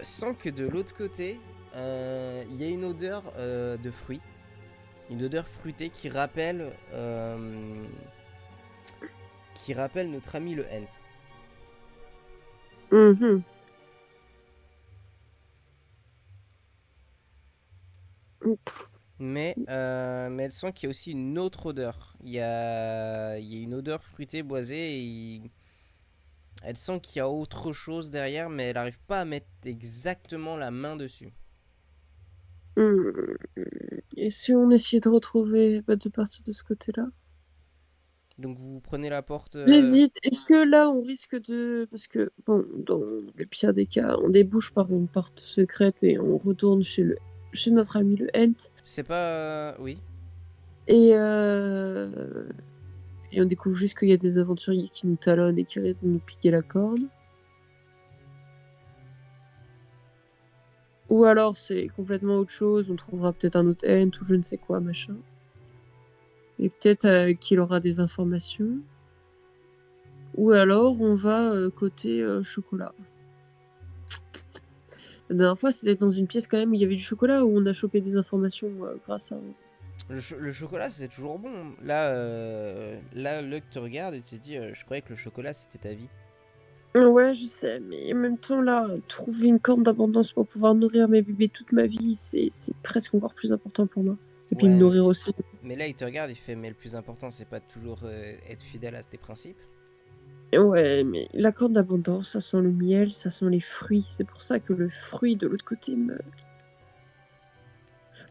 Sans que de l'autre côté, il y a une odeur de fruits. Une odeur fruitée qui rappelle notre ami le Hent. Mhm. Mais elle sent qu'il y a aussi une autre odeur. Il y a une odeur fruitée, boisée, et elle sent qu'il y a autre chose derrière, mais elle n'arrive pas à mettre exactement la main dessus. Hmm. Et si on essayait de retrouver, bah, de partir de ce côté-là? Donc vous prenez la porte. J'hésite. Est-ce que là, on risque de... Parce que, bon, dans le pire des cas, on débouche par une porte secrète et on retourne chez notre ami le Hent. C'est pas. Oui. Et, euh, et on découvre juste qu'il y a des aventuriers qui nous talonnent et qui risquent de nous piquer la corne. Ou alors c'est complètement autre chose, on trouvera peut-être un autre Hent ou je ne sais quoi, machin. Et peut-être qu'il aura des informations. Ou alors on va côté chocolat. La dernière fois, c'était dans une pièce quand même où il y avait du chocolat, où on a chopé des informations grâce à... Le chocolat, c'est toujours bon. Là, Luck te regarde et te dit je croyais que le chocolat, c'était ta vie. Ouais, je sais, mais en même temps, là, trouver une corne d'abondance pour pouvoir nourrir mes bébés toute ma vie, c'est presque encore plus important pour moi. Et puis me Ouais, nourrir aussi. mais là, il te regarde, il fait mais le plus important, c'est pas de toujours être fidèle à tes principes. Ouais, mais la corne d'abondance, ça sent le miel, ça sent les fruits. C'est pour ça que le fruit de l'autre côté me...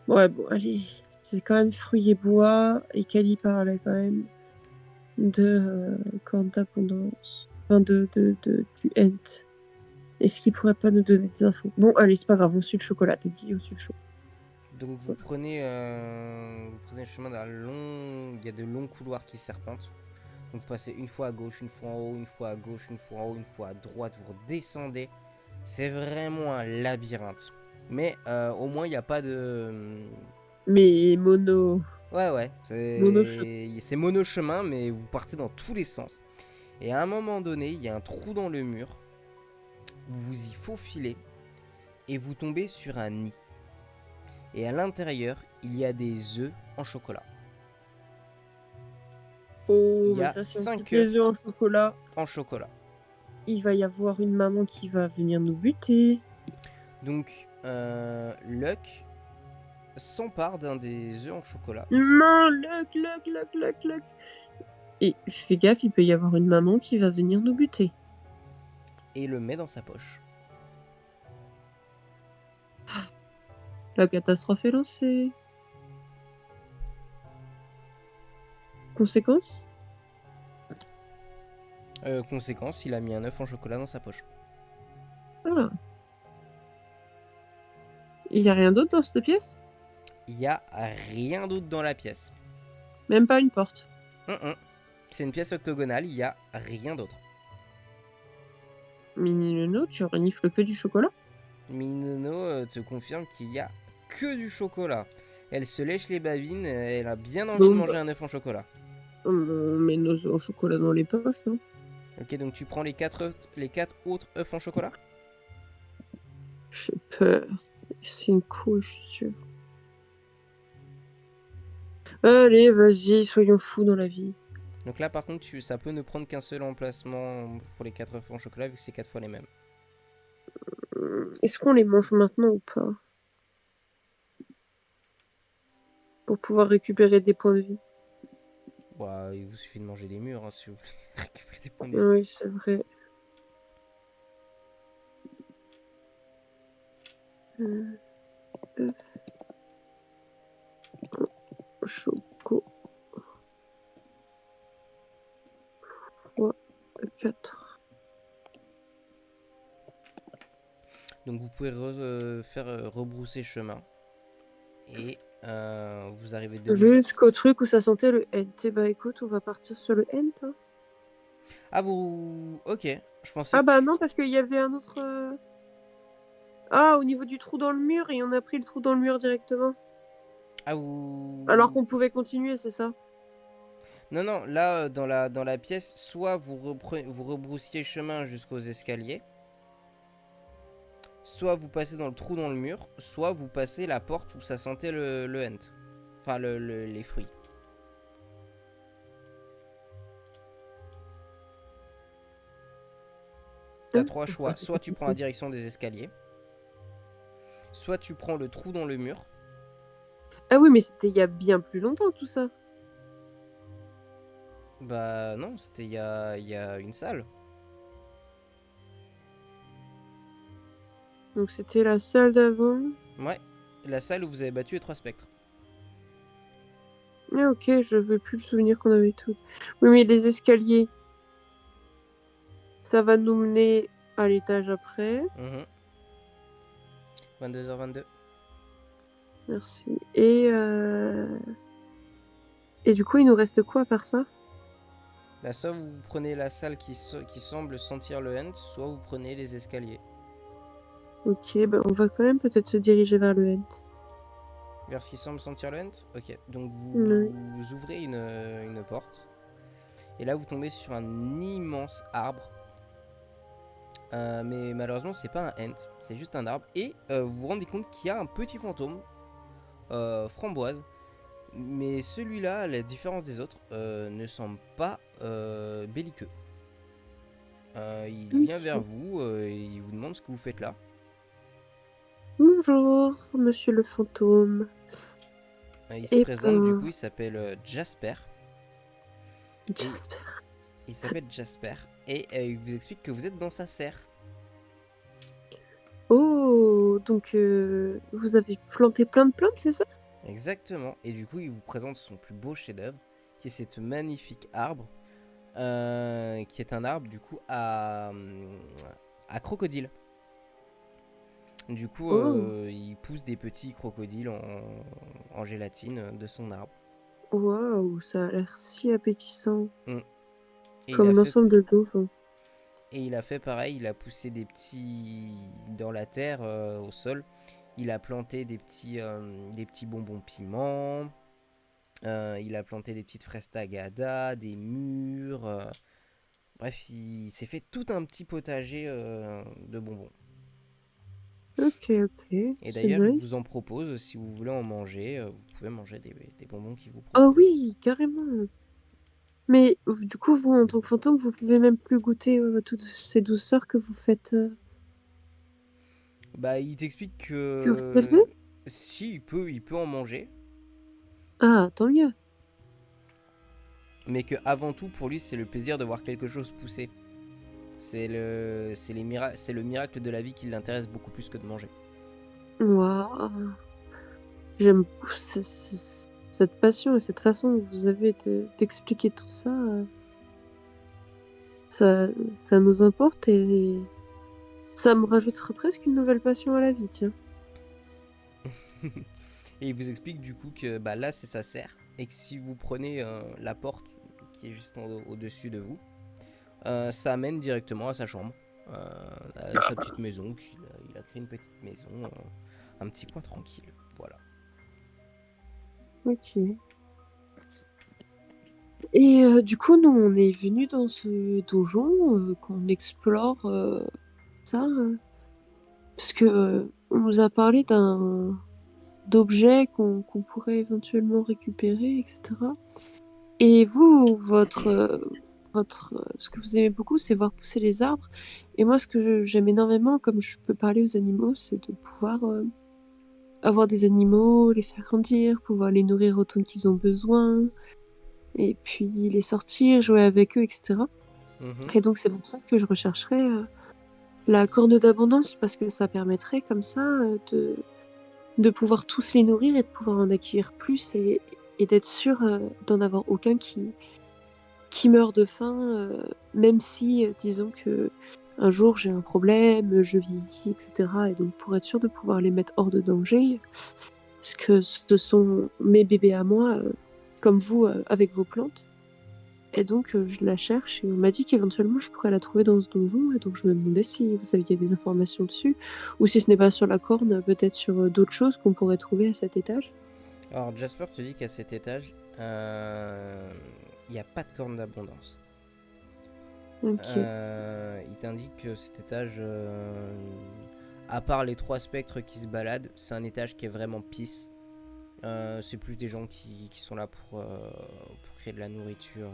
Ouais, bon, allez, c'est quand même fruits et bois, et Kali parlait quand même de corne d'abondance. Enfin, du Hent. Est-ce qu'il pourrait pas nous donner des infos? Bon, allez, c'est pas grave, on suit le chocolat, t'es dit, on suit le chocolat. Donc vous prenez le chemin d'un long... Il y a de longs couloirs qui serpentent. Donc vous passez une fois à gauche, une fois en haut, une fois à gauche, une fois en haut, une fois à droite. Vous redescendez. C'est vraiment un labyrinthe. Mais au moins, il n'y a pas de... Mais mono... Ouais, Mono chemin. c'est mono-chemin, mais vous partez dans tous les sens. Et à un moment donné, il y a un trou dans le mur. Vous vous y faufilez et vous tombez sur un nid. Et à l'intérieur, il y a des œufs en chocolat. Oh, Il y mais a ça, si on quitte 5 les œufs œufs en chocolat, en chocolat. il va y avoir une maman qui va venir nous buter. Donc, Luck s'empare d'un des œufs en chocolat. Non, Luck. Et fais gaffe, il peut y avoir une maman qui va venir nous buter. Et le met dans sa poche. La catastrophe est lancée. Conséquence? Conséquence, il a mis un œuf en chocolat dans sa poche. Ah. Il y a rien d'autre dans cette pièce? Il n'y a rien d'autre dans la pièce. Même pas une porte. C'est une pièce octogonale, il n'y a rien d'autre. Mini Nono, tu renifles que du chocolat? Minono te confirme qu'il n'y a que du chocolat. Elle se lèche les babines, elle a bien envie de Bon, manger bah, un œuf en chocolat. on met nos œufs en chocolat dans les poches, non? Ok, donc tu prends les 4 autres œufs en chocolat. J'ai peur. C'est une couille, je suis sûre. Allez, vas-y, soyons fous dans la vie. Donc là, par contre, ça peut ne prendre qu'un seul emplacement pour les 4 œufs en chocolat, vu que c'est 4 fois les mêmes. Est-ce qu'on les mange maintenant ou pas? Pour pouvoir récupérer des points de vie. Bah, il vous suffit de manger les murs, hein, si vous voulez récupérer des points de vie. Oui, c'est vrai. Œuf. Choco. Fois 4. Donc vous pouvez faire rebrousser chemin. Et vous arrivez debout. Jusqu'au truc où ça sentait le N. Bah écoute, on va partir sur le N, toi. Ah, vous... Ok, je pensais Ah que... bah non, parce qu'il y avait un autre... Ah, au niveau du trou dans le mur, et on a pris le trou dans le mur directement. Ah, vous... Alors qu'on pouvait continuer, c'est ça? Non, là, dans la pièce, soit vous rebroussiez chemin jusqu'aux escaliers, soit vous passez dans le trou dans le mur, soit vous passez la porte où ça sentait le hent. Enfin, les fruits. T'as 3 choix. Soit tu prends la direction des escaliers, soit tu prends le trou dans le mur. Ah oui, mais c'était il y a bien plus longtemps, tout ça. Bah non, c'était il y a une salle. Donc c'était la salle d'avant. Ouais, la salle où vous avez battu les 3 spectres. Ah ok, je veux plus le souvenir qu'on avait tout. Oui, mais les escaliers, ça va nous mener à l'étage après. 22h22. Merci. Et du coup, il nous reste quoi à part ça? Bah, soit vous prenez la salle qui semble sentir le hent, soit vous prenez les escaliers. Ok, bah on va quand même peut-être se diriger vers le Hent. Vers ce qui semble sentir le hent. Ok, donc Ouais. vous ouvrez une porte. Et là, vous tombez sur un immense arbre. Mais malheureusement, c'est pas un ent, c'est juste un arbre. Et vous vous rendez compte qu'il y a un petit fantôme, framboise. Mais celui-là, à la différence des autres, ne semble pas belliqueux. Il vient vers Ok. vous et il vous demande ce que vous faites là. Bonjour, monsieur le fantôme. Il se Eh présente, du coup, ben, il s'appelle Jasper. Et Jasper. il s'appelle Jasper. Et il vous explique que vous êtes dans sa serre. Oh, donc vous avez planté plein de plantes, c'est ça? Exactement. Et du coup, il vous présente son plus beau chef-d'œuvre, qui est cette magnifique arbre, qui est un arbre, du coup, à crocodile. Du coup, Oh, il pousse des petits crocodiles en gélatine de son arbre. waouh, ça a l'air si appétissant, Mm. Et il a comme fait l'ensemble de donjons. Et il a fait pareil, il a poussé des petits dans la terre, au sol. Il a planté des petits bonbons piments. Il a planté des petites fraises tagada, des mûres. Bref, il s'est fait tout un petit potager de bonbons. Ok, ok, Et c'est d'ailleurs, il vous nice. en propose, si vous voulez en manger, vous pouvez manger des bonbons qu'il vous Oh propose. oui, carrément. Mais du coup, vous, en tant que fantôme, vous pouvez même plus goûter toutes ces douceurs que vous faites, Bah, il t'explique que vous élevez? que si, il peut en manger, Ah, tant mieux. mais que avant tout, pour lui, c'est le plaisir de voir quelque chose pousser. C'est le miracle de la vie qui l'intéresse beaucoup plus que de manger. Waouh, j'aime beaucoup cette passion et cette façon que vous avez d'expliquer tout ça. Ça nous importe et ça me rajouterait presque une nouvelle passion à la vie, tiens. Et il vous explique du coup que bah, là c'est sa serre et que si vous prenez la porte qui est juste au-dessus de vous, ça amène directement à sa chambre, à sa petite maison. Il a créé une petite maison, un petit coin tranquille. Voilà. Ok. Et du coup, nous, on est venu dans ce donjon, qu'on explore ça, parce que on nous a parlé d'objets qu'on pourrait éventuellement récupérer, etc. Et vous, ce que vous aimez beaucoup, c'est voir pousser les arbres. Et moi, ce que j'aime énormément, comme je peux parler aux animaux, c'est de pouvoir avoir des animaux, les faire grandir, pouvoir les nourrir autant qu'ils ont besoin, et puis les sortir, jouer avec eux, etc. Mhm. Et donc, c'est pour ça que je rechercherais la corne d'abondance, parce que ça permettrait comme ça de pouvoir tous les nourrir et de pouvoir en accueillir plus et d'être sûr d'en avoir aucun qui meurt de faim, même si, disons que un jour j'ai un problème, je vieillis, etc. Et donc pour être sûr de pouvoir les mettre hors de danger, parce que ce sont mes bébés à moi, comme vous avec vos plantes. Et donc je la cherche et on m'a dit qu'éventuellement je pourrais la trouver dans ce donjon. Et donc je me demandais si vous aviez des informations dessus, ou si ce n'est pas sur la corne, peut-être sur d'autres choses qu'on pourrait trouver à cet étage. Alors Jasper te dit qu'à cet étage, il n'y a pas de corne d'abondance. Ok. Il t'indique que cet étage, à part les trois spectres qui se baladent, c'est un étage qui est vraiment pisse. C'est plus des gens qui sont là pour créer de la nourriture.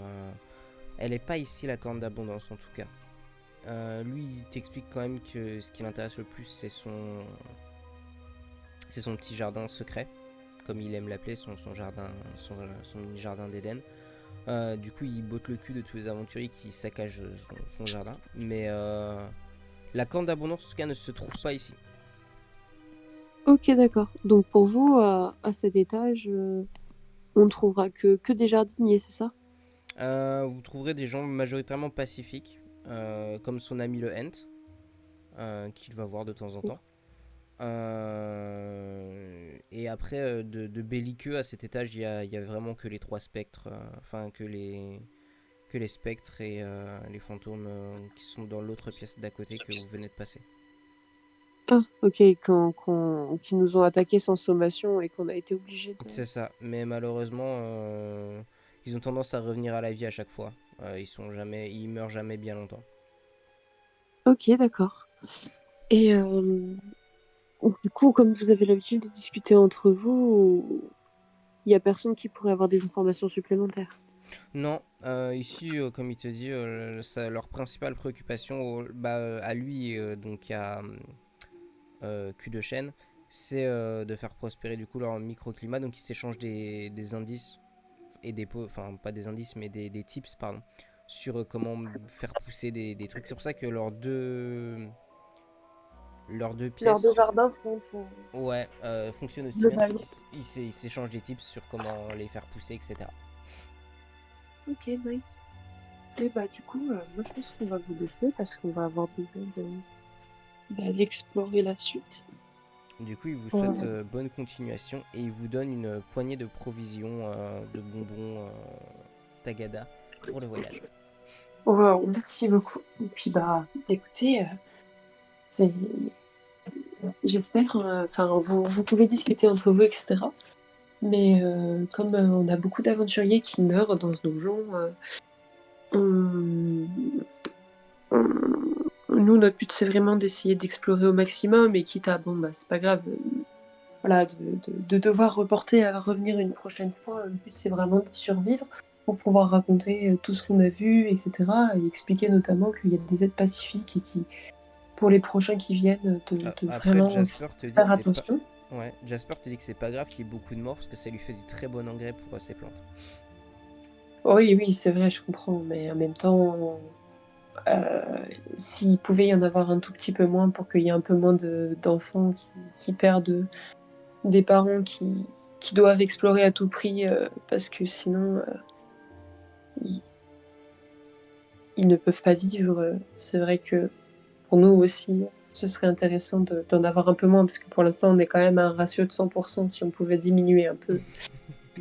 Elle est pas ici la corne d'abondance en tout cas. Lui, il t'explique quand même que ce qui l'intéresse le plus, c'est son petit jardin secret, comme il aime l'appeler, son jardin, son mini jardin d'Éden. Du coup, il botte le cul de tous les aventuriers qui saccagent son jardin. Mais la corne d'abondance, en tout cas, ne se trouve pas ici. Ok, d'accord. Donc pour vous, à cet étage, on ne trouvera que des jardiniers, c'est ça? Vous trouverez des gens majoritairement pacifiques, comme son ami le Hent, qu'il va voir de temps en temps. Et après, de belliqueux à cet étage, il y a vraiment que les trois spectres, enfin que les spectres et les fantômes qui sont dans l'autre pièce d'à côté que vous venez de passer. Ah, ok, qui nous ont attaqués sans sommation et qu'on a été obligés de... C'est ça, mais malheureusement, ils ont tendance à revenir à la vie à chaque fois. Ils meurent jamais bien longtemps. Ok, d'accord. Et du coup, comme vous avez l'habitude de discuter entre vous, il y a personne qui pourrait avoir des informations supplémentaires. Non, ici, comme il te dit, leur principale préoccupation, à lui, donc à cul de chêne, c'est de faire prospérer du coup leur microclimat. Donc ils s'échangent des indices et enfin pas des indices, mais des tips, pardon, sur comment faire pousser des trucs. C'est pour ça que leurs deux Leurs pièces, deux jardins sont ouais, fonctionnent aussi bien. globalement. Ils s'échangent des tips sur comment les faire pousser, etc. Ok, nice. Et bah du coup, moi je pense qu'on va vous laisser parce qu'on va avoir besoin d'aller explorer la suite. Du coup, il vous souhaite Ouais. bonne continuation et il vous donne une poignée de provisions, de bonbons Tagada pour le voyage. Wow, merci beaucoup. Et puis bah écoutez, c'est- j'espère, enfin vous pouvez discuter entre vous, etc. Mais comme on a beaucoup d'aventuriers qui meurent dans ce donjon, on- nous notre but c'est vraiment d'essayer d'explorer au maximum et quitte à bon bah c'est pas grave, voilà de devoir reporter à revenir une prochaine fois. Le but c'est vraiment de survivre pour pouvoir raconter tout ce qu'on a vu, etc. Et expliquer notamment qu'il y a des aides pacifiques et qui pour les prochains qui viennent de Après, vraiment Jasper te dit que faire c'est pas. attention. Ouais, Jasper te dit que c'est pas grave qu'il y ait beaucoup de morts parce que ça lui fait du très bon engrais pour ses plantes. Oui, oui, c'est vrai, je comprends, mais en même temps, s'il pouvait y en avoir un tout petit peu moins pour qu'il y ait un peu moins d'enfants qui perdent des parents qui doivent explorer à tout prix parce que sinon ils, ils ne peuvent pas vivre. C'est vrai que pour nous aussi, ce serait intéressant d'en avoir un peu moins parce que pour l'instant, on est quand même à un ratio de 100%. Si on pouvait diminuer un peu,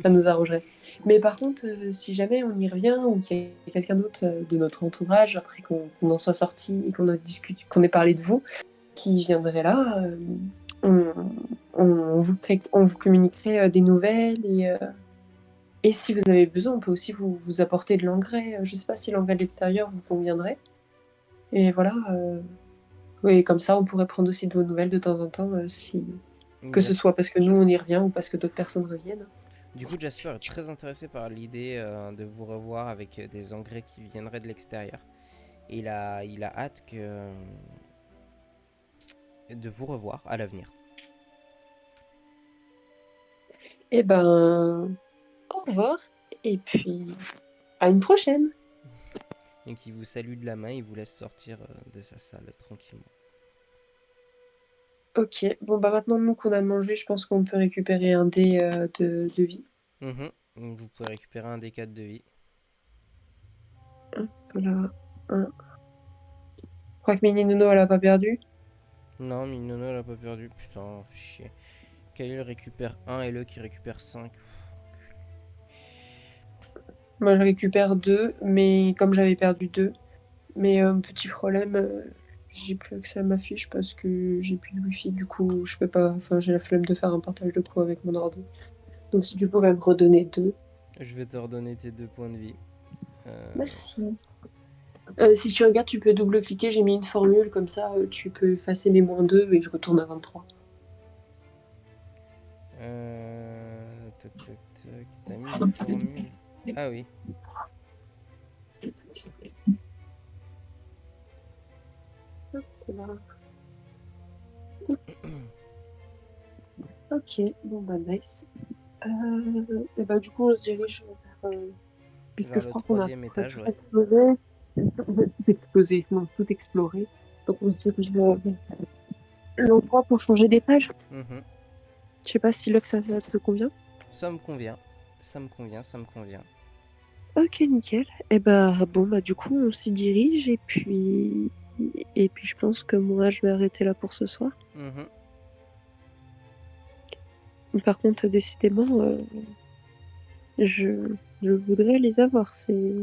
ça nous arrangerait. Mais par contre, si jamais on y revient ou qu'il y a quelqu'un d'autre de notre entourage, après qu'on en soit sorti et qu'on ait parlé de vous, qui viendrait là, on, on vous communiquerait des nouvelles et si vous avez besoin, on peut aussi vous apporter de l'engrais. Je ne sais pas si l'engrais de l'extérieur vous conviendrait. Et voilà. Oui, comme ça, on pourrait prendre aussi de vos nouvelles de temps en temps, que ce Jas- soit parce que nous on y revient ou parce que d'autres personnes reviennent. Du coup, Jasper est très intéressé par l'idée de vous revoir avec des engrais qui viendraient de l'extérieur. Et il a hâte de vous revoir à l'avenir. Eh ben, au revoir et puis à une prochaine. Donc il vous salue de la main, il vous laisse sortir de sa salle tranquillement. Ok, bon bah maintenant nous qu'on a mangé, je pense qu'on peut récupérer un dé de vie. Mhm. Vous pouvez récupérer un des 4 de vie. Voilà. Un. Je crois que Mini Nono elle a pas perdu. Non, Minono elle a pas perdu. Putain, chier. Khalil récupère un et le qui récupère 5. Moi je récupère deux, mais comme j'avais perdu deux. Mais petit problème, j'ai plus accès à ma fiche parce que j'ai plus de wifi, du coup je peux pas. Enfin j'ai la flemme de faire un partage de co avec mon ordi. Donc si tu pouvais me redonner deux. Je vais te redonner tes 2 points de vie. Euh, Merci. Si tu regardes, tu peux double-cliquer, j'ai mis une formule, comme ça tu peux effacer mes -2 et je retourne à 23. Tac tac tac. T'as mis une formule. Ah oui. Voilà. Ok, bon bah nice. Et bah du coup on se dirige vers... puisque Vers je le crois qu'on a troisième tout étage, ouais. exploré. Tout explosé, non, tout exploré. Donc on se dirige vers l'endroit pour changer des pages. Mhm. Je sais pas si Lux ça te convient. Ça me convient. Ça me convient, ça me convient. Ok, nickel. Et bah bon bah du coup on s'y dirige et puis je pense que moi je vais arrêter là pour ce soir. Mhm. Par contre décidément je je voudrais les avoir. C'est